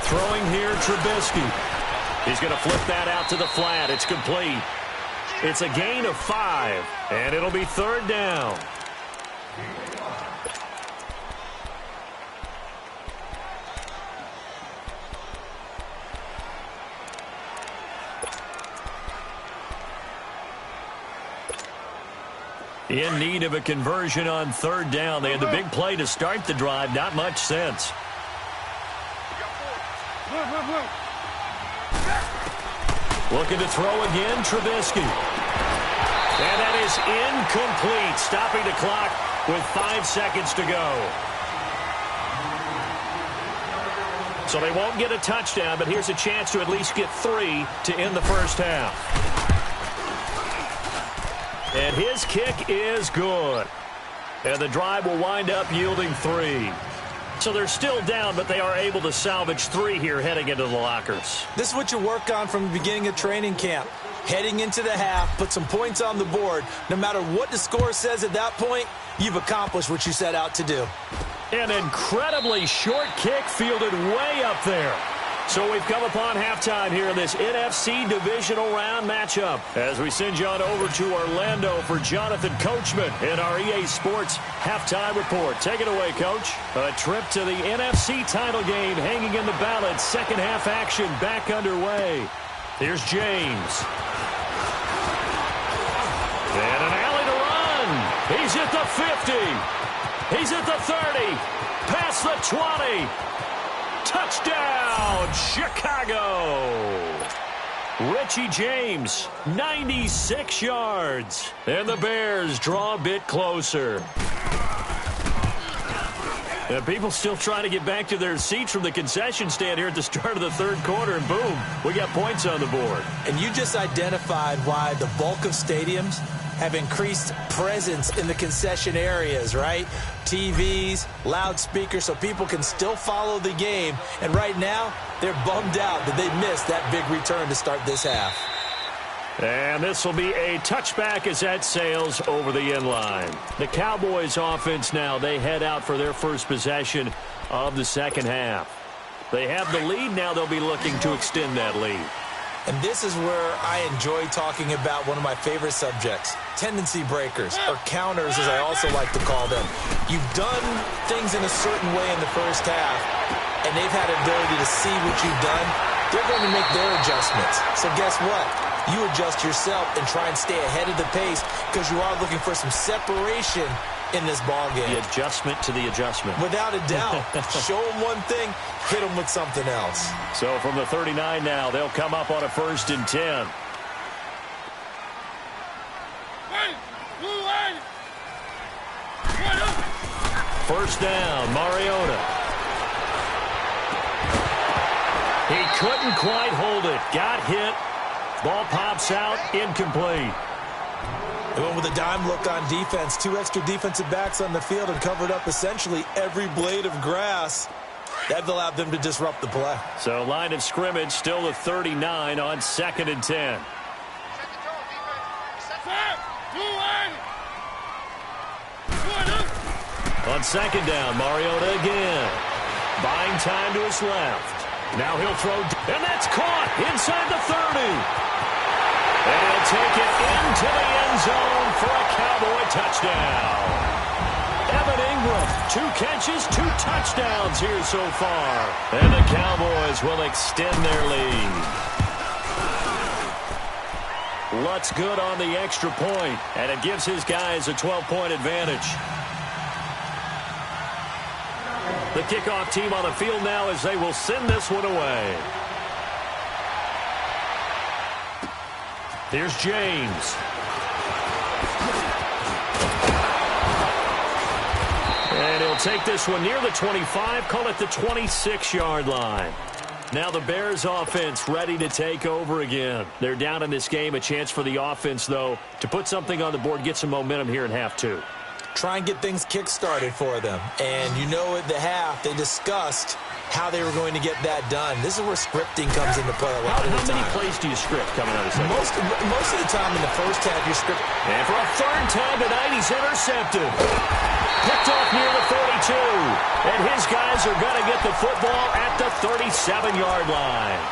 Throwing here, Trubisky. He's going to flip that out to the flat. It's complete. It's a gain of 5, and it'll be 3rd down. In need of a conversion on 3rd down. They had the big play to start the drive. Not much sense. Looking to throw again, Trubisky. And that is incomplete. Stopping the clock with 5 seconds to go. So they won't get a touchdown, but here's a chance to at least get 3 to end the first half. And his kick is good. And the drive will wind up yielding 3. So they're still down, but they are able to salvage 3 here heading into the lockers. This is what you work on from the beginning of training camp. Heading into the half, put some points on the board. No matter what the score says at that point, you've accomplished what you set out to do. An incredibly short kick fielded way up there. So we've come upon halftime here in this NFC divisional round matchup as we send you on over to Orlando for Jonathan Coachman in our EA Sports halftime report. Take it away, Coach. A trip to the NFC title game hanging in the balance. Second half action back underway. Here's James. And an alley to run. He's at the 50. He's at the 30. Past the 20. Touchdown, Chicago! Richie James, 96 yards. And the Bears draw a bit closer. And people still trying to get back to their seats from the concession stand here at the start of the third quarter, and boom, we got points on the board. And you just identified why the bulk of stadiums have increased presence in the concession areas, right? TVs, loudspeakers, so people can still follow the game. And right now, they're bummed out that they missed that big return to start this half. And this will be a touchback as that sails over the end line. The Cowboys offense now, they head out for their first possession of the second half. They have the lead now. They'll be looking to extend that lead. And this is where I enjoy talking about one of my favorite subjects, tendency breakers, or counters as I also like to call them. You've done things in a certain way in the first half, and they've had an ability to see what you've done. They're going to make their adjustments. So guess what? You adjust yourself and try and stay ahead of the pace because you are looking for some separation in this ball game. The adjustment to the adjustment. Without a doubt. Show them one thing, hit them with something else. So from the 39 now, they'll come up on a 1st and 10. First down, Mariota. He couldn't quite hold it. Got hit. Ball pops out, incomplete. They went with a dime look on defense. 2 extra defensive backs on the field and covered up essentially every blade of grass. That allowed them to disrupt the play. So line of scrimmage still the 39 on 2nd and 10. On 2nd down, Mariota again. Buying time to his left. Now he'll throw, and that's caught inside the 30. And he'll take it into the end zone for a Cowboy touchdown. Evan Ingram, 2 catches, 2 touchdowns here so far. And the Cowboys will extend their lead. Lutz good on the extra point, and it gives his guys a 12-point advantage. The kickoff team on the field now as they will send this one away. Here's James. And he'll take this one near the 25, call it the 26-yard line. Now the Bears offense ready to take over again. They're down in this game. A chance for the offense, though, to put something on the board, get some momentum here in half 2. Try and get things kick-started for them. And you know at the half, they discussed how they were going to get that done. This is where scripting comes into play a lot of the time. How many plays do you script coming out of the second? Most of the time in the first half, you script. And for a 3rd time tonight, he's intercepted. Picked off near the 42. And his guys are going to get the football at the 37-yard line.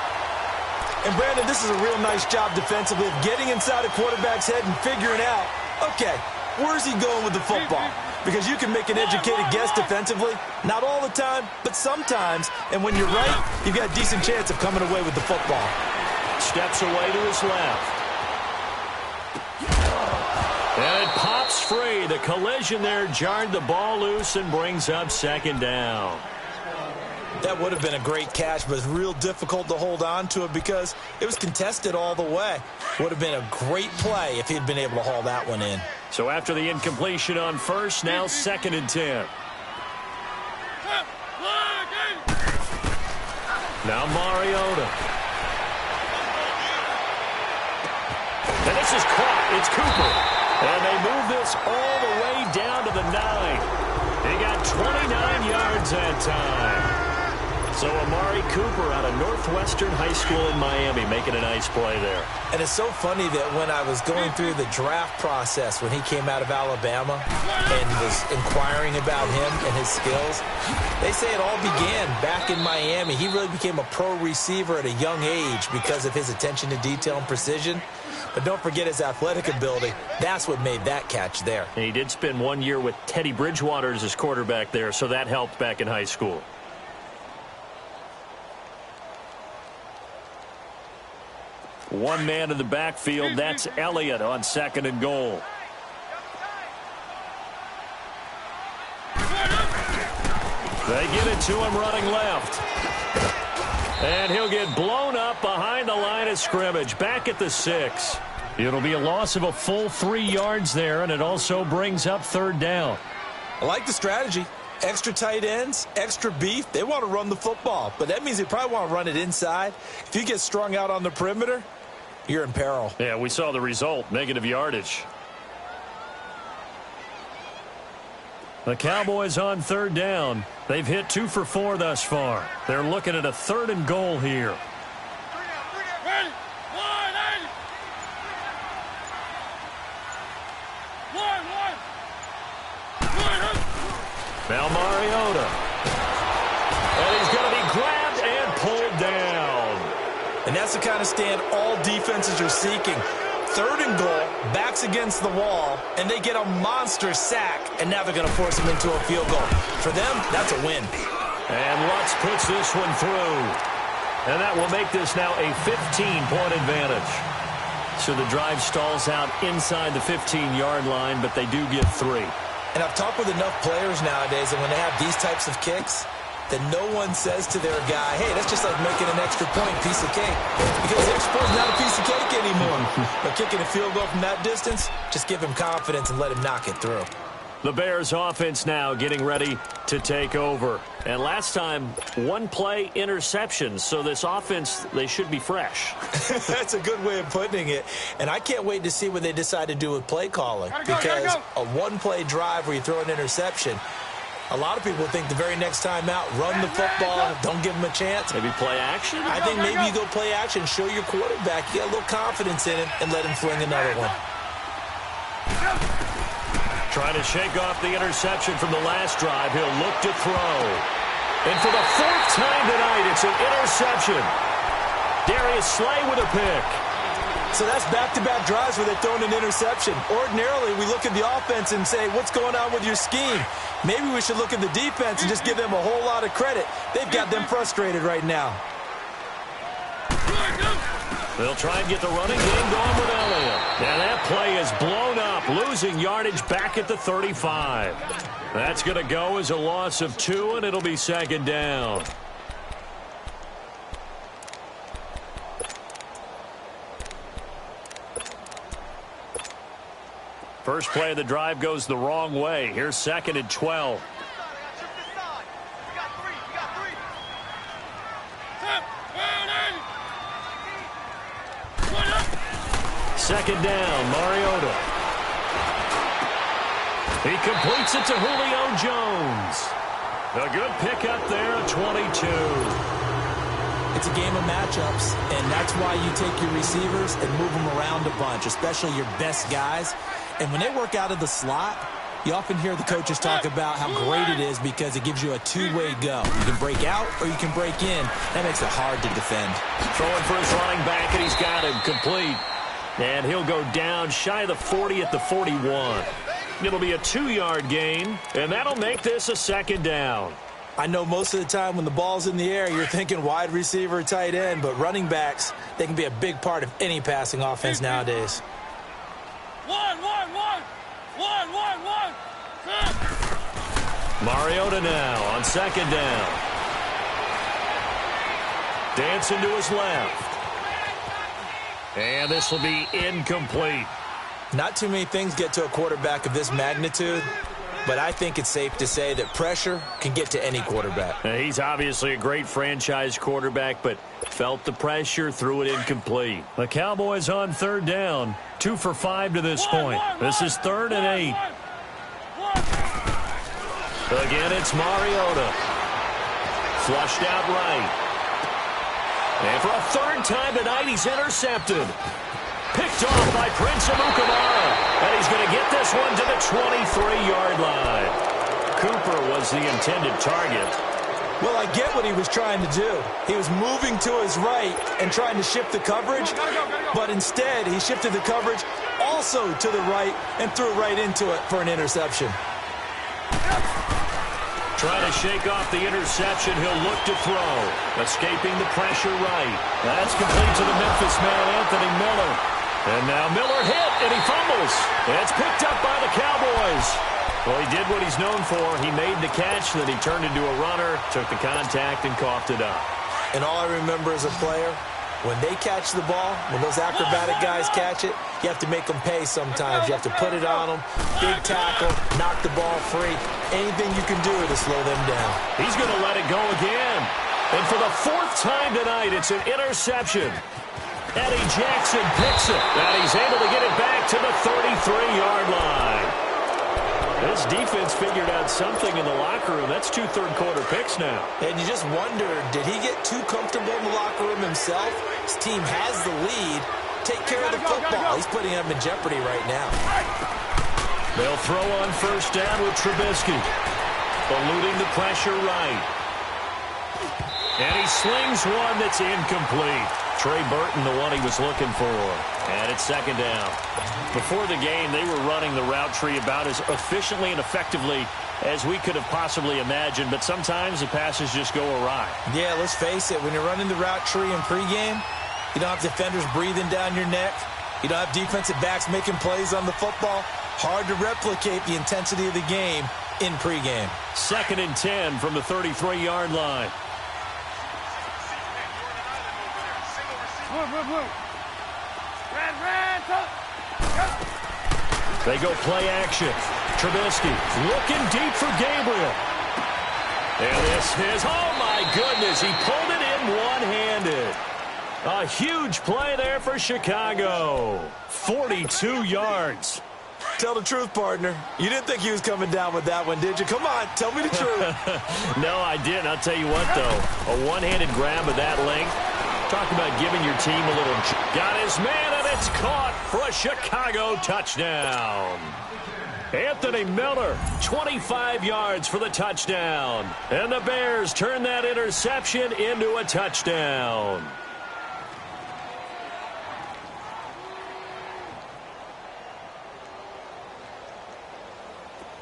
And, Brandon, this is a real nice job defensively of getting inside a quarterback's head and figuring out, okay, where's he going with the football? Because you can make an educated guess defensively. Not all the time, but sometimes. And when you're right, you've got a decent chance of coming away with the football. Steps away to his left. And it pops free. The collision there jarred the ball loose and brings up 2nd down. That would have been a great catch, but it's real difficult to hold on to it because it was contested all the way. Would have been a great play if he'd been able to haul that one in. So after the incompletion on 1st, now 2nd and 10. Now Mariota. And this is caught. It's Cooper. And they move this all the way down to the 9. He got 29 yards that time. So Amari Cooper out of Northwestern High School in Miami making a nice play there. And it's so funny that when I was going through the draft process when he came out of Alabama and was inquiring about him and his skills, they say it all began back in Miami. He really became a pro receiver at a young age because of his attention to detail and precision. But don't forget his athletic ability. That's what made that catch there. And he did spend 1 year with Teddy Bridgewater as his quarterback there, so that helped back in high school. One man in the backfield, that's Elliott on 2nd and goal. They give it to him running left. And he'll get blown up behind the line of scrimmage, back at the 6. It'll be a loss of a full 3 yards there, and it also brings up 3rd down. I like the strategy. Extra tight ends, extra beef. They want to run the football, but that means they probably want to run it inside. If you get strung out on the perimeter, you're in peril. Yeah, we saw the result, negative yardage. The Cowboys on 3rd down. They've hit 2 for 4 thus far. They're looking at a 3rd and goal here. Ready? 180. Now Mariota. And he's going to be grabbed and pulled down. And that's the kind of stand all defenses are seeking. 3rd and goal, backs against the wall, and they get a monster sack, and now they're going to force him into a field goal. For them, that's a win. And Lutz puts this one through. And that will make this now a 15-point advantage. So the drive stalls out inside the 15-yard line, but they do get 3. And I've talked with enough players nowadays, and when they have these types of kicks, that no one says to their guy, hey, that's just like making an extra point, piece of cake. Because the extra point is not a piece of cake anymore. But kicking a field goal from that distance, just give him confidence and let him knock it through. The Bears offense now getting ready to take over. And last time, 1-play interception. So this offense, they should be fresh. That's a good way of putting it. And I can't wait to see what they decide to do with play calling. Because a 1-play drive where you throw an interception, a lot of people think the very next time out, run the football, don't give him a chance. Maybe play action? I think maybe you go play action, show your quarterback, you get a little confidence in him, and let him fling another one. Trying to shake off the interception from the last drive. He'll look to throw. And for the 4th time tonight, it's an interception. Darius Slay with a pick. So that's back-to-back drives where they're throwing an interception. Ordinarily, we look at the offense and say, what's going on with your scheme? Maybe we should look at the defense and just give them a whole lot of credit. They've got them frustrated right now. They'll try and get the running game going with Elliott. And that play is blown up, losing yardage back at the 35. That's going to go as a loss of 2, and it'll be 2nd down. First play of the drive goes the wrong way. Here's 2nd and 12. Second down, Mariota. He completes it to Julio Jones. A good pickup there at 22. It's a game of matchups, and that's why you take your receivers and move them around a bunch, especially your best guys. And when they work out of the slot, you often hear the coaches talk about how great it is because it gives you a two-way go. You can break out or you can break in. That makes it hard to defend. Throwing for his running back, and he's got him complete. And he'll go down shy of the 40 at the 41. It'll be a 2-yard gain, and that'll make this a 2nd down. I know most of the time when the ball's in the air, you're thinking wide receiver, tight end, but running backs, they can be a big part of any passing offense nowadays. Mariota now on 2nd down. Dancing to his left. And this will be incomplete. Not too many things get to a quarterback of this magnitude, but I think it's safe to say that pressure can get to any quarterback. He's obviously a great franchise quarterback, but felt the pressure, threw it incomplete. The Cowboys on 3rd down, 2 for 5 to this point. This is 3rd and 8. Again, it's Mariota. Flushed out right. And for a third time tonight, he's intercepted. Picked off by Prince Amukamara. And he's going to get this one to the 23-yard line. Cooper was the intended target. Well, I get what he was trying to do. He was moving to his right and trying to shift the coverage, but instead he shifted the coverage also to the right and threw right into it for an interception. Trying to shake off the interception, he'll look to throw. Escaping the pressure right. That's complete to the Memphis man, Anthony Miller. And now Miller hit, and he fumbles. It's picked up by the Cowboys. Well, he did what he's known for. He made the catch, then he turned into a runner, took the contact, and coughed it up. And all I remember as a player, when they catch the ball, when those acrobatic guys catch it, you have to make them pay sometimes. You have to put it on them, big tackle, knock the ball free. Anything you can do to slow them down. He's going to let it go again. And for the fourth time tonight, it's an interception. Eddie Jackson picks it, and he's able to get it back to the 33-yard line. This defense figured out something in the locker room. That's 2 third-quarter picks now. And you just wonder, did he get too comfortable in the locker room himself? His team has the lead. Take care of the football. He's putting them in jeopardy right now. They'll throw on first down with Trubisky. Eluding the pressure right. And he slings one that's incomplete. Trey Burton, the one he was looking for. And it's second down. Before the game, they were running the route tree about as efficiently and effectively as we could have possibly imagined, but sometimes the passes just go awry. Yeah, let's face it. When you're running the route tree in pregame, you don't have defenders breathing down your neck. You don't have defensive backs making plays on the football. Hard to replicate the intensity of the game in pregame. 2nd and 10 from the 33-yard line. They go play action. Trubisky looking deep for Gabriel. And this is, oh my goodness, he pulled it in one-handed. A huge play there for Chicago. 42 yards. Tell the truth, partner. You didn't think he was coming down with that one, did you? Come on, tell me the truth. No, I didn't. I'll tell you what, though. A one-handed grab of that length. Talk about giving your team a little... Got his man, and it's caught for a Chicago touchdown. Anthony Miller, 25 yards for the touchdown. And the Bears turn that interception into a touchdown.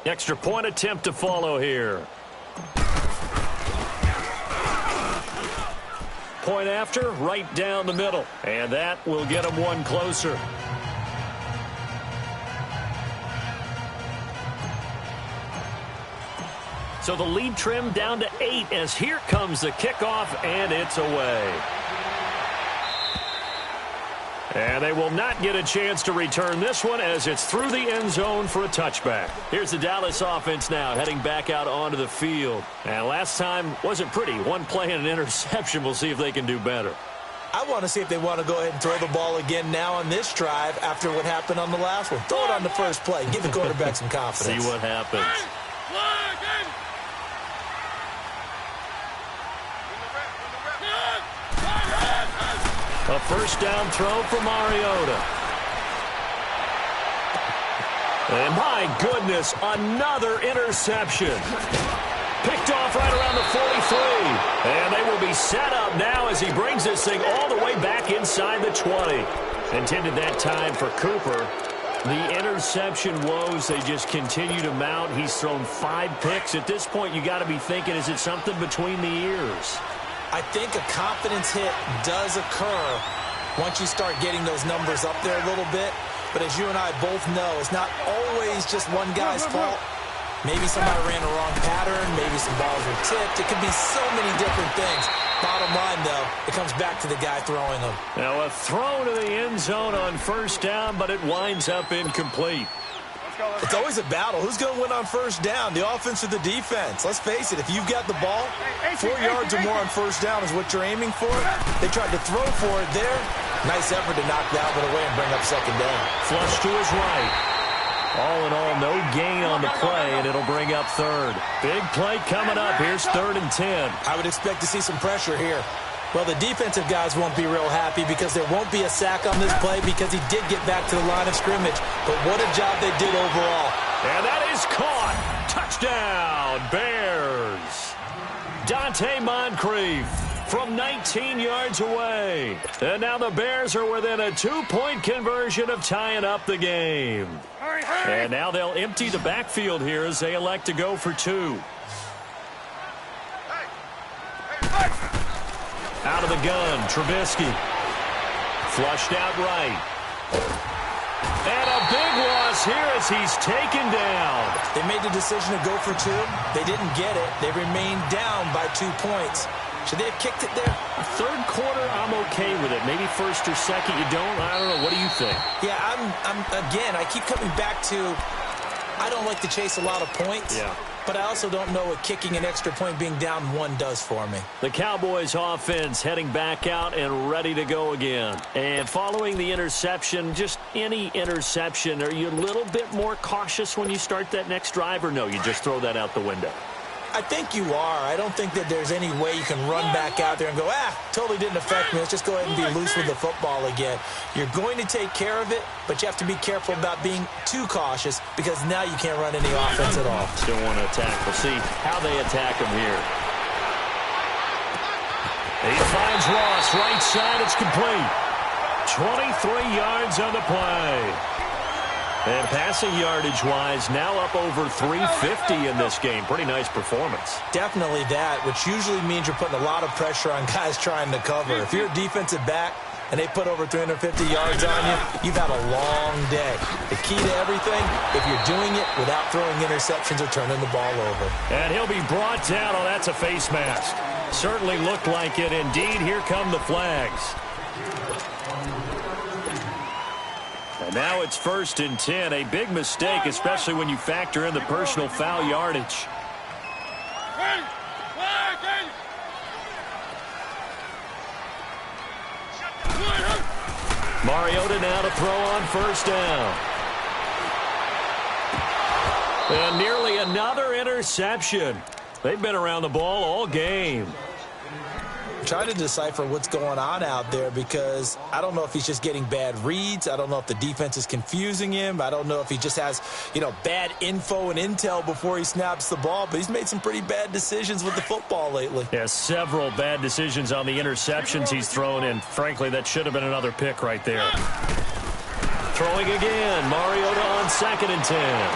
Extra point attempt to follow here. Point after, right down the middle. And that will get them one closer. So the lead trimmed down to 8 as here comes the kickoff, and it's away. And they will not get a chance to return this one as it's through the end zone for a touchback. Here's the Dallas offense now heading back out onto the field. And last time wasn't pretty. One play and an interception. We'll see if they can do better. I want to see if they want to go ahead and throw the ball again now on this drive after what happened on the last one. Throw it on the first play. Give the quarterback some confidence. See what happens. A first down throw for Mariota. And my goodness, another interception. Picked off right around the 43. And they will be set up now as he brings this thing all the way back inside the 20. Intended that time for Cooper. The interception woes, they just continue to mount. He's thrown 5 picks. At this point, you got to be thinking, is it something between the ears? I think a confidence hit does occur once you start getting those numbers up there a little bit. But as you and I both know, it's not always just one guy's fault. Maybe somebody ran a wrong pattern. Maybe some balls were tipped. It could be so many different things. Bottom line, though, it comes back to the guy throwing them. Now a throw to the end zone on first down, but it winds up incomplete. It's always a battle. Who's going to win on first down, the offense or the defense? Let's face it, if you've got the ball, 4 yards or more on first down is what you're aiming for. They tried to throw for it there. Nice effort to knock that one away and bring up second down. Flush to his right. All in all, no gain on the play, and it'll bring up third. Big play coming up. Here's 3rd and 10. I would expect to see some pressure here. Well, the defensive guys won't be real happy because there won't be a sack on this play because he did get back to the line of scrimmage. But what a job they did overall. And that is caught. Touchdown, Bears. Dante Moncrief from 19 yards away. And now the Bears are within a 2-point conversion of tying up the game. And now they'll empty the backfield here as they elect to go for 2. Out of the gun, Trubisky. Flushed out right. And a big loss here as he's taken down. They made the decision to go for 2. They didn't get it. They remained down by 2 points. Should they have kicked it there? Third quarter, I'm okay with it. Maybe first or second, you don't. I don't know. What do you think? Yeah, again, I keep coming back to I don't like to chase a lot of points. Yeah. But I also don't know what kicking an extra point being down 1 does for me. The Cowboys offense heading back out and ready to go again. And following the interception, just any interception, are you a little bit more cautious when you start that next drive, or no, you just throw that out the window? I think you are. I don't think that there's any way you can run back out there and go, totally didn't affect me. Let's just go ahead and be loose with the football again. You're going to take care of it, but you have to be careful about being too cautious because now you can't run any offense at all. Still want to attack. We'll see how they attack him here. He finds Ross, right side. It's complete. 23 yards on the play. And passing yardage-wise, now up over 350 in this game. Pretty nice performance. Definitely that, which usually means you're putting a lot of pressure on guys trying to cover. If you're a defensive back and they put over 350 yards on you, you've had a long day. The key to everything, if you're doing it without throwing interceptions or turning the ball over. And he'll be brought down. Oh, that's a face mask. Certainly looked like it. Indeed, here come the flags. And now it's 1st and 10. A big mistake, especially when you factor in the personal foul yardage. Mariota now to throw on 1st down. And nearly another interception. They've been around the ball all game. Trying to decipher what's going on out there because I don't know if he's just getting bad reads. I don't know if the defense is confusing him. I don't know if he just has, bad info and intel before he snaps the ball. But he's made some pretty bad decisions with the football lately. Yeah, several bad decisions on the interceptions he's thrown in. Frankly, that should have been another pick right there. Throwing again. Mariota on 2nd and 10.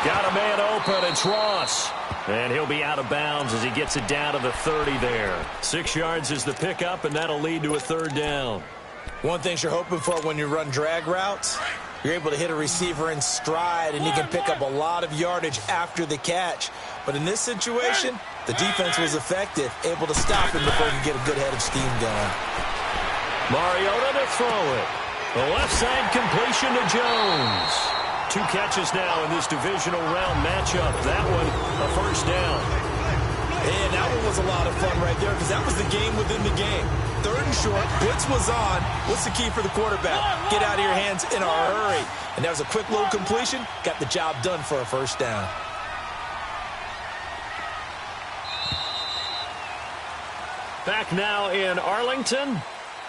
Got a man open. It's Ross. And he'll be out of bounds as he gets it down to the 30 there. 6 yards is the pickup, and that'll lead to a 3rd down. One thing you're hoping for when you run drag routes, you're able to hit a receiver in stride, and he can pick up a lot of yardage after the catch. But in this situation, the defense was effective, able to stop him before he could get a good head of steam going. Mariota to throw it. The left side completion to Jones. 2 catches now in this divisional round matchup. That one, a 1st down. And that one was a lot of fun right there because that was the game within the game. 3rd and short, blitz was on. What's the key for the quarterback? Get out of your hands in a hurry. And that was a quick little completion. Got the job done for a 1st down. Back now in Arlington.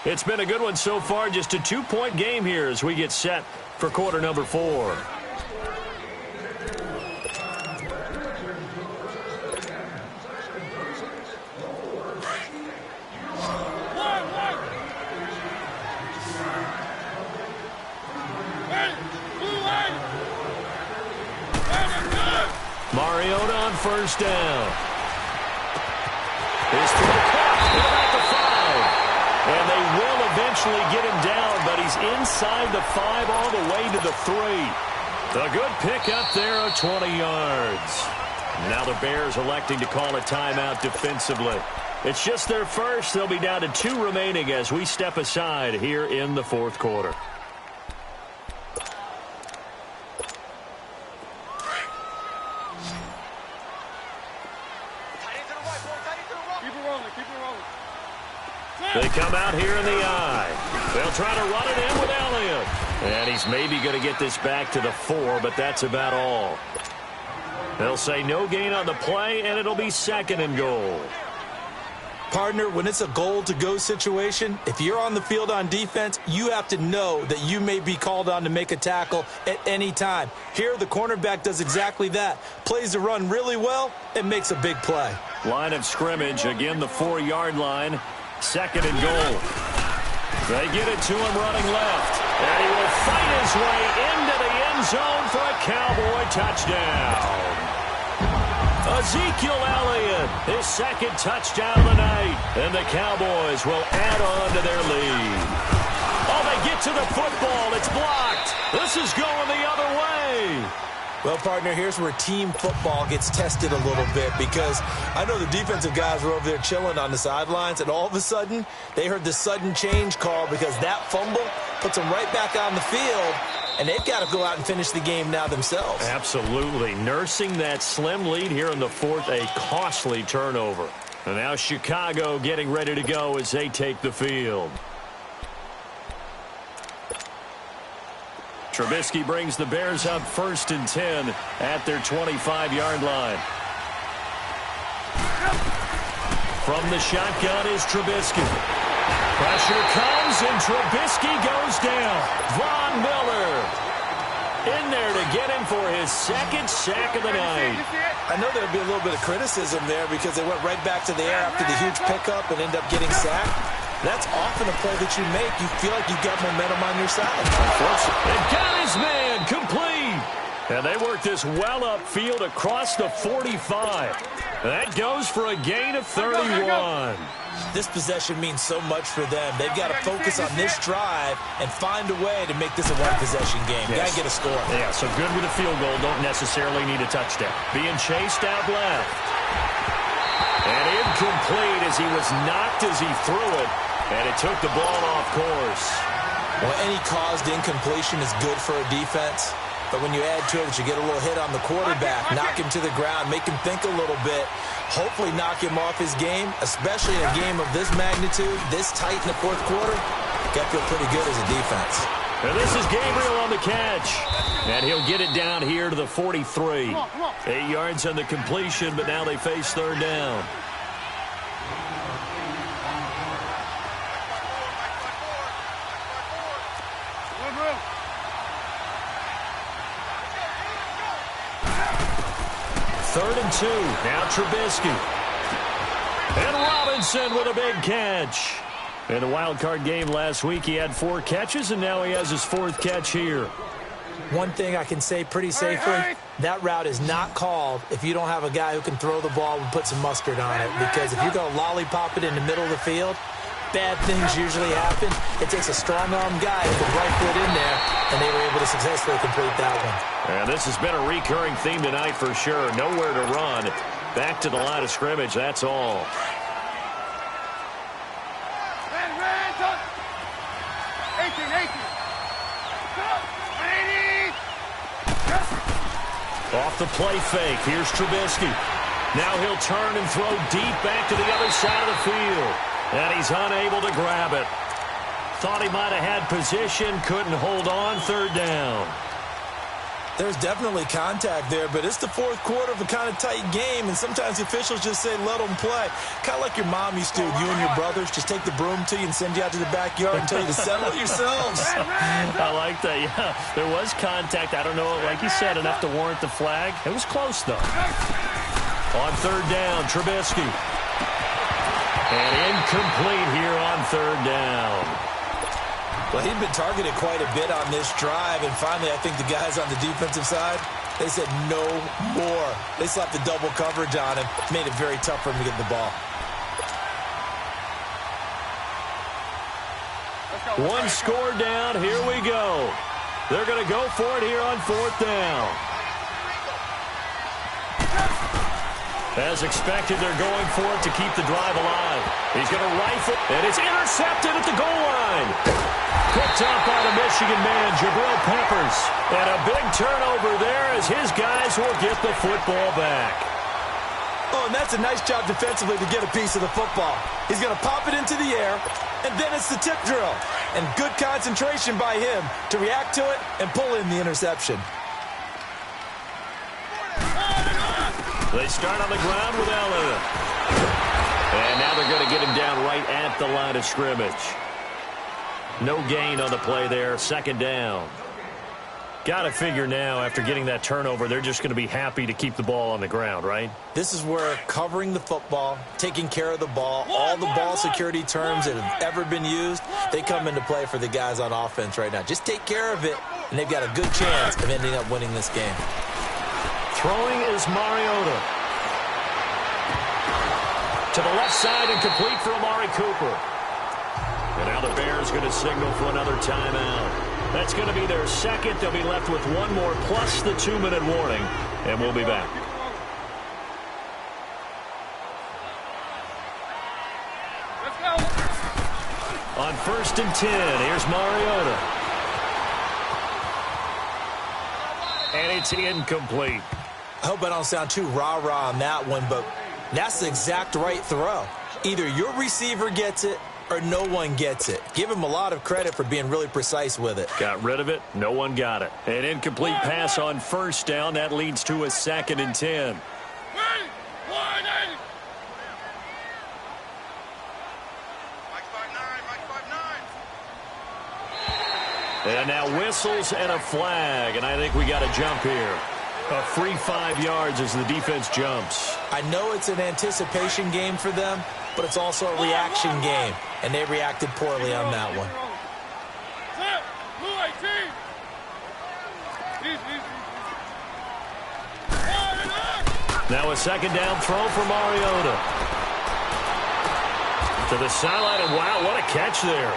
It's been a good one so far. Just a 2-point game here as we get set for quarter number 4. Mariota on 1st down. His throw caught at the 5. And they will eventually get him down, but he's inside the 5 all the way to the 3. A good pickup there of 20 yards. Now the Bears electing to call a timeout defensively. It's just their first. They'll be down to 2 remaining as we step aside here in the 4th quarter. They come out here in the eye. They'll try to run it in with Elliott. And he's maybe going to get this back to the 4, but that's about all. They'll say no gain on the play, and it'll be 2nd and goal. Partner, when it's a goal-to-go situation, if you're on the field on defense, you have to know that you may be called on to make a tackle at any time. Here, the cornerback does exactly that. Plays the run really well and makes a big play. Line of scrimmage, again the 4-yard line, 2nd and goal. They get it to him running left, and he will fight his way into the end zone for a Cowboy touchdown. Ezekiel Elliott, his 2nd touchdown of the night, and the Cowboys will add on to their lead. Oh, they get to the football. It's blocked. This is going the other way. Well, partner, here's where team football gets tested a little bit, because I know the defensive guys were over there chilling on the sidelines, and all of a sudden, they heard the sudden change call because that fumble puts them right back on the field, and they've got to go out and finish the game now themselves. Absolutely. Nursing that slim lead here in the 4th, a costly turnover. And now Chicago getting ready to go as they take the field. Trubisky brings the Bears up 1st and 10 at their 25-yard line. From the shotgun is Trubisky. Pressure comes, and Trubisky goes down. Von Miller in there to get him for his 2nd sack of the night. I know there'll be a little bit of criticism there because they went right back to the air after the huge pickup and end up getting sacked. That's often a play that you make. You feel like you've got momentum on your side. They've got his man complete. And they work this well upfield across the 45. That goes for a gain of 31. This possession means so much for them. They've got to focus on this drive and find a way to make this a one-possession game. Got to get a score. Yeah, so good with a field goal. Don't necessarily need a touchdown. Being chased out left. And incomplete as he was knocked as he threw it. And it took the ball off course. Well, any caused incompletion is good for a defense. But when you add to it that you get a little hit on the quarterback, knock him to the ground, make him think a little bit, hopefully knock him off his game, especially in a game of this magnitude, this tight in the 4th quarter, got to feel pretty good as a defense. And this is Gabriel on the catch. And he'll get it down here to the 43. 8 yards on the completion, but now they face 3rd down. Third and 2. Now Trubisky. And Robinson with a big catch. In the wild card game last week, he had 4 catches, and now he has his 4th catch here. One thing I can say pretty safely, that route is not called if you don't have a guy who can throw the ball and put some mustard on it. Because if you're going to lollipop it in the middle of the field, bad things usually happen. It takes a strong-arm guy with the right foot in there, and they were able to successfully complete that one. And this has been a recurring theme tonight for sure. Nowhere to run. Back to the line of scrimmage, that's all. Off the play fake, here's Trubisky. Now he'll turn and throw deep back to the other side of the field. And he's unable to grab it. Thought he might have had position, couldn't hold on, 3rd down. There's definitely contact there, but it's the 4th quarter of a kind of tight game, and sometimes the officials just say, let them play. Kind of like your mom used to, you and your brothers, just take the broom to you and send you out to the backyard and tell you to settle yourselves. I like that, yeah. There was contact. I don't know, like you said, enough to warrant the flag. It was close, though. On 3rd down, Trubisky. And incomplete here on 3rd down. Well, he'd been targeted quite a bit on this drive, and finally I think the guys on the defensive side, they said no more. They slapped the double coverage on him, made it very tough for him to get the ball. One score down, here we go. They're going to go for it here on 4th down. As expected, they're going for it to keep the drive alive. He's going to rifle, and it's intercepted at the goal line. Picked up by the Michigan man, Jabril Peppers. And a big turnover there as his guys will get the football back. Oh, and that's a nice job defensively to get a piece of the football. He's going to pop it into the air, and then it's the tip drill. And good concentration by him to react to it and pull in the interception. They start on the ground with Elliott. And now they're going to get him down right at the line of scrimmage. No gain on the play there. Second down. Got to figure now, after getting that turnover, they're just going to be happy to keep the ball on the ground, right? This is where covering the football, taking care of the ball, all the ball security terms that have ever been used, they come into play for the guys on offense right now. Just take care of it, and they've got a good chance of ending up winning this game. Throwing is Mariota. To the left side and complete for Amari Cooper. And now the Bears going to signal for another timeout. That's going to be their second. They'll be left with one more plus the 2-minute warning. And we'll be back. Let's go. On 1st and 10, here's Mariota. And it's incomplete. I hope I don't sound too rah-rah on that one, but that's the exact right throw. Either your receiver gets it or no one gets it. Give him a lot of credit for being really precise with it. Got rid of it. No one got it. An incomplete pass on 1st down. That leads to a 2nd and 10. And now whistles and a flag, and I think we got a jump here. A free 5 yards as the defense jumps. I know it's an anticipation game for them, but it's also a reaction game, and they reacted poorly on that one. Now a 2nd down throw for Mariota. To the sideline, and wow, what a catch there.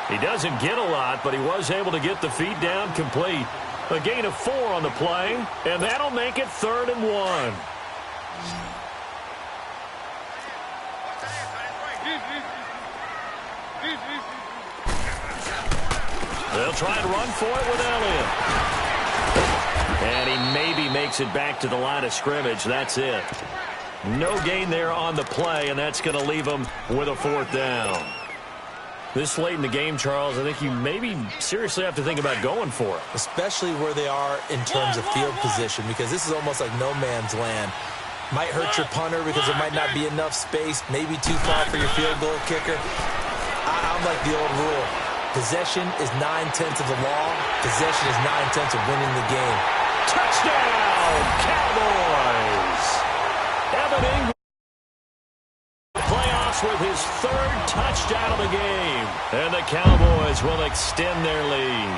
He doesn't get a lot, but he was able to get the feet down complete. A gain of 4 on the play, and that'll make it 3rd and 1. They'll try and run for it with Elliott. And he maybe makes it back to the line of scrimmage. That's it. No gain there on the play, and that's going to leave him with a 4th down. This late in the game, Charles, I think you maybe seriously have to think about going for it. Especially where they are in terms of field position, because this is almost like no man's land. Might hurt your punter because there might not be enough space, maybe too far for your field goal kicker. I'm like the old rule. Possession is 9/10 of the law. Possession is 9/10 of winning the game. Touchdown, Cowboys! Evan Ingram. Playoffs with his 3rd touchdown of the game. And the Cowboys will extend their lead.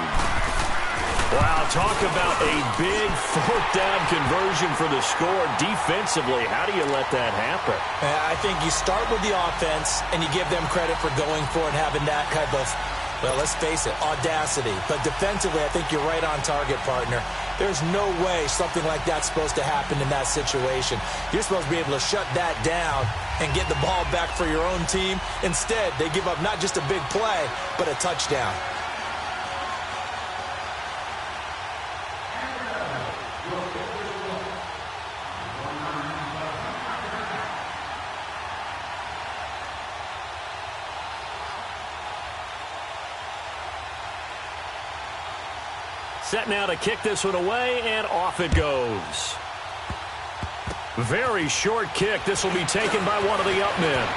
Wow, talk about a big 4th down conversion for the score. Defensively, how do you let that happen? I think you start with the offense, and you give them credit for going for it and having that type of, well, let's face it, audacity. But defensively, I think you're right on target, partner. There's no way something like that's supposed to happen in that situation. You're supposed to be able to shut that down and get the ball back for your own team. Instead, they give up not just a big play, but a touchdown. Set now to kick this one away, and off it goes. Very short kick. This will be taken by one of the up men.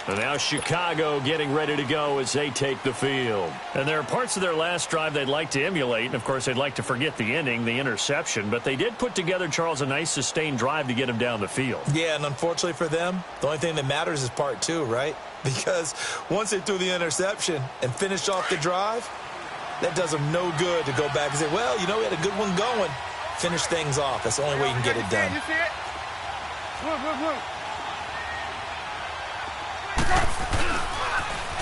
And now Chicago getting ready to go as they take the field. And there are parts of their last drive they'd like to emulate. And, of course, they'd like to forget the ending, the interception. But they did put together, Charles, a nice sustained drive to get them down the field. Yeah, and unfortunately for them, the only thing that matters is part 2, right? Because once they threw the interception and finished off the drive, that does them no good to go back and say, well, you know, we had a good one going. Finish things off. That's the only way you can get it done. You see it? Look.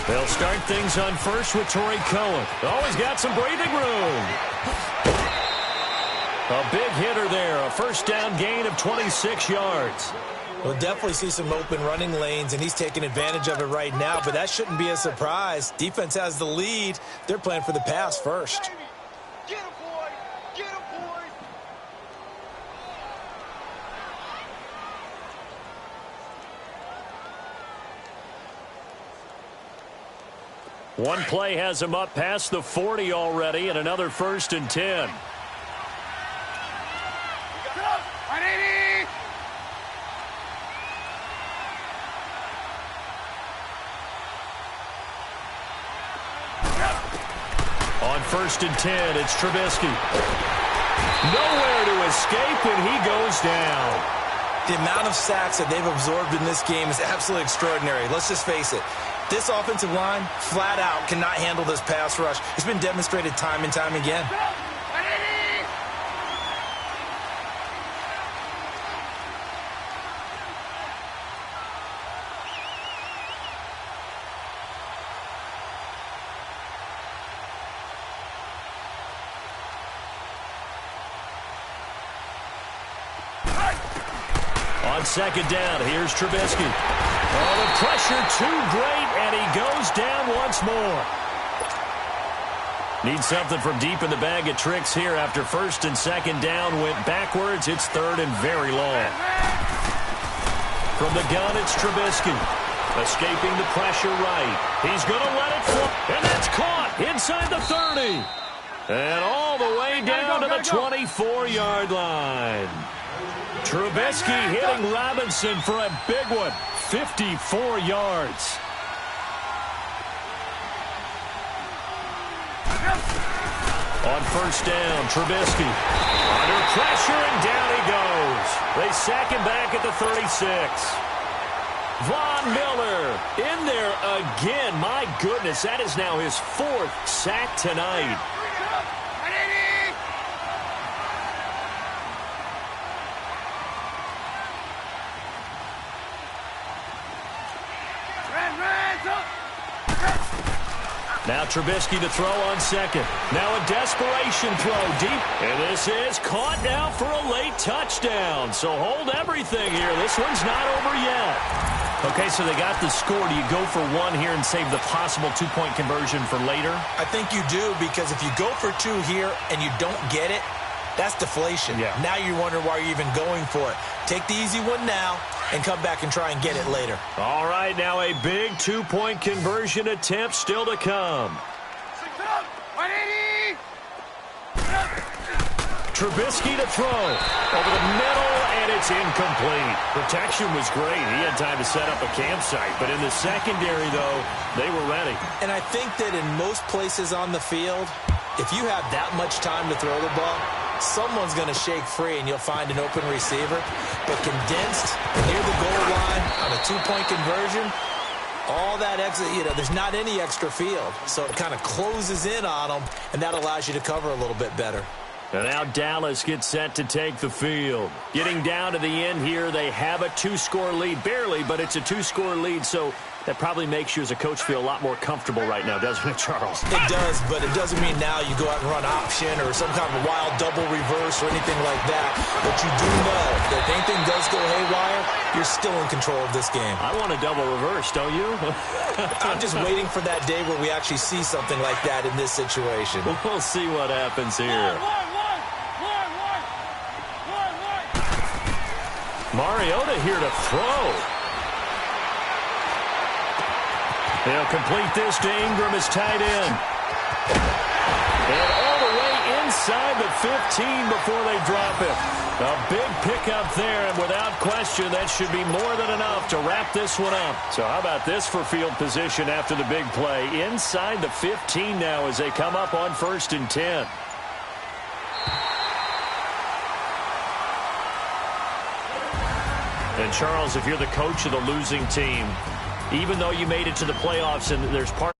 They'll start things on 1st with Torrey Cohen. Always got some breathing room. A big hitter there. A 1st down gain of 26 yards. We'll definitely see some open running lanes, and he's taking advantage of it right now, but that shouldn't be a surprise. Defense has the lead. They're playing for the pass first. Get him, boy! Get him, boy! One play has him up past the 40 already, and another 1st and 10. On 1st and 10, it's Trubisky. Nowhere to escape, and he goes down. The amount of sacks that they've absorbed in this game is absolutely extraordinary. Let's just face it. This offensive line, flat out, cannot handle this pass rush. It's been demonstrated time and time again. On 2nd down, here's Trubisky. Oh, the pressure too great, and he goes down once more. Needs something from deep in the bag of tricks here after 1st and 2nd down went backwards. It's 3rd and very long. From the gun, it's Trubisky. Escaping the pressure right. He's going to let it fly, and that's caught inside the 30. And all the way down to the 24-yard line. Trubisky hitting Robinson for a big one, 54 yards. On 1st down, Trubisky under pressure, and down he goes. They sack him back at the 36. Von Miller in there again. My goodness, that is now his 4th sack tonight. Now Trubisky to throw on 2nd. Now a desperation throw deep. And this is caught now for a late touchdown. So hold everything here. This one's not over yet. Okay, so they got the score. Do you go for one here and save the possible 2-point conversion for later? I think you do, because if you go for 2 here and you don't get it, that's deflation. Yeah. Now you wonder why you're even going for it. Take the easy one now and come back and try and get it later. All right, now a big 2-point conversion attempt still to come. Trubisky to throw over the middle, and it's incomplete. Protection was great. He had time to set up a campsite, but in the secondary, though, they were ready. And I think that in most places on the field, if you have that much time to throw the ball, someone's going to shake free and you'll find an open receiver. But condensed near the goal line on a 2-point conversion, all that extra, there's not any extra field. So it kind of closes in on them, and that allows you to cover a little bit better. And now Dallas gets set to take the field. Getting down to the end here, they have a 2-score lead. Barely, but it's a 2-score lead, so that probably makes you as a coach feel a lot more comfortable right now, doesn't it, Charles? It does, but it doesn't mean now you go out and run option or some kind of wild double reverse or anything like that. But you do know that if anything does go haywire, you're still in control of this game. I want a double reverse, don't you? I'm just waiting for that day where we actually see something like that in this situation. We'll see what happens here. Mariota here to throw. They'll complete this to Ingram as tight end. And all the way inside the 15 before they drop it. A big pickup there, and without question, that should be more than enough to wrap this one up. So how about this for field position after the big play? Inside the 15 now as they come up on 1st and 10. And Charles, if you're the coach of the losing team, even though you made it to the playoffs and there's part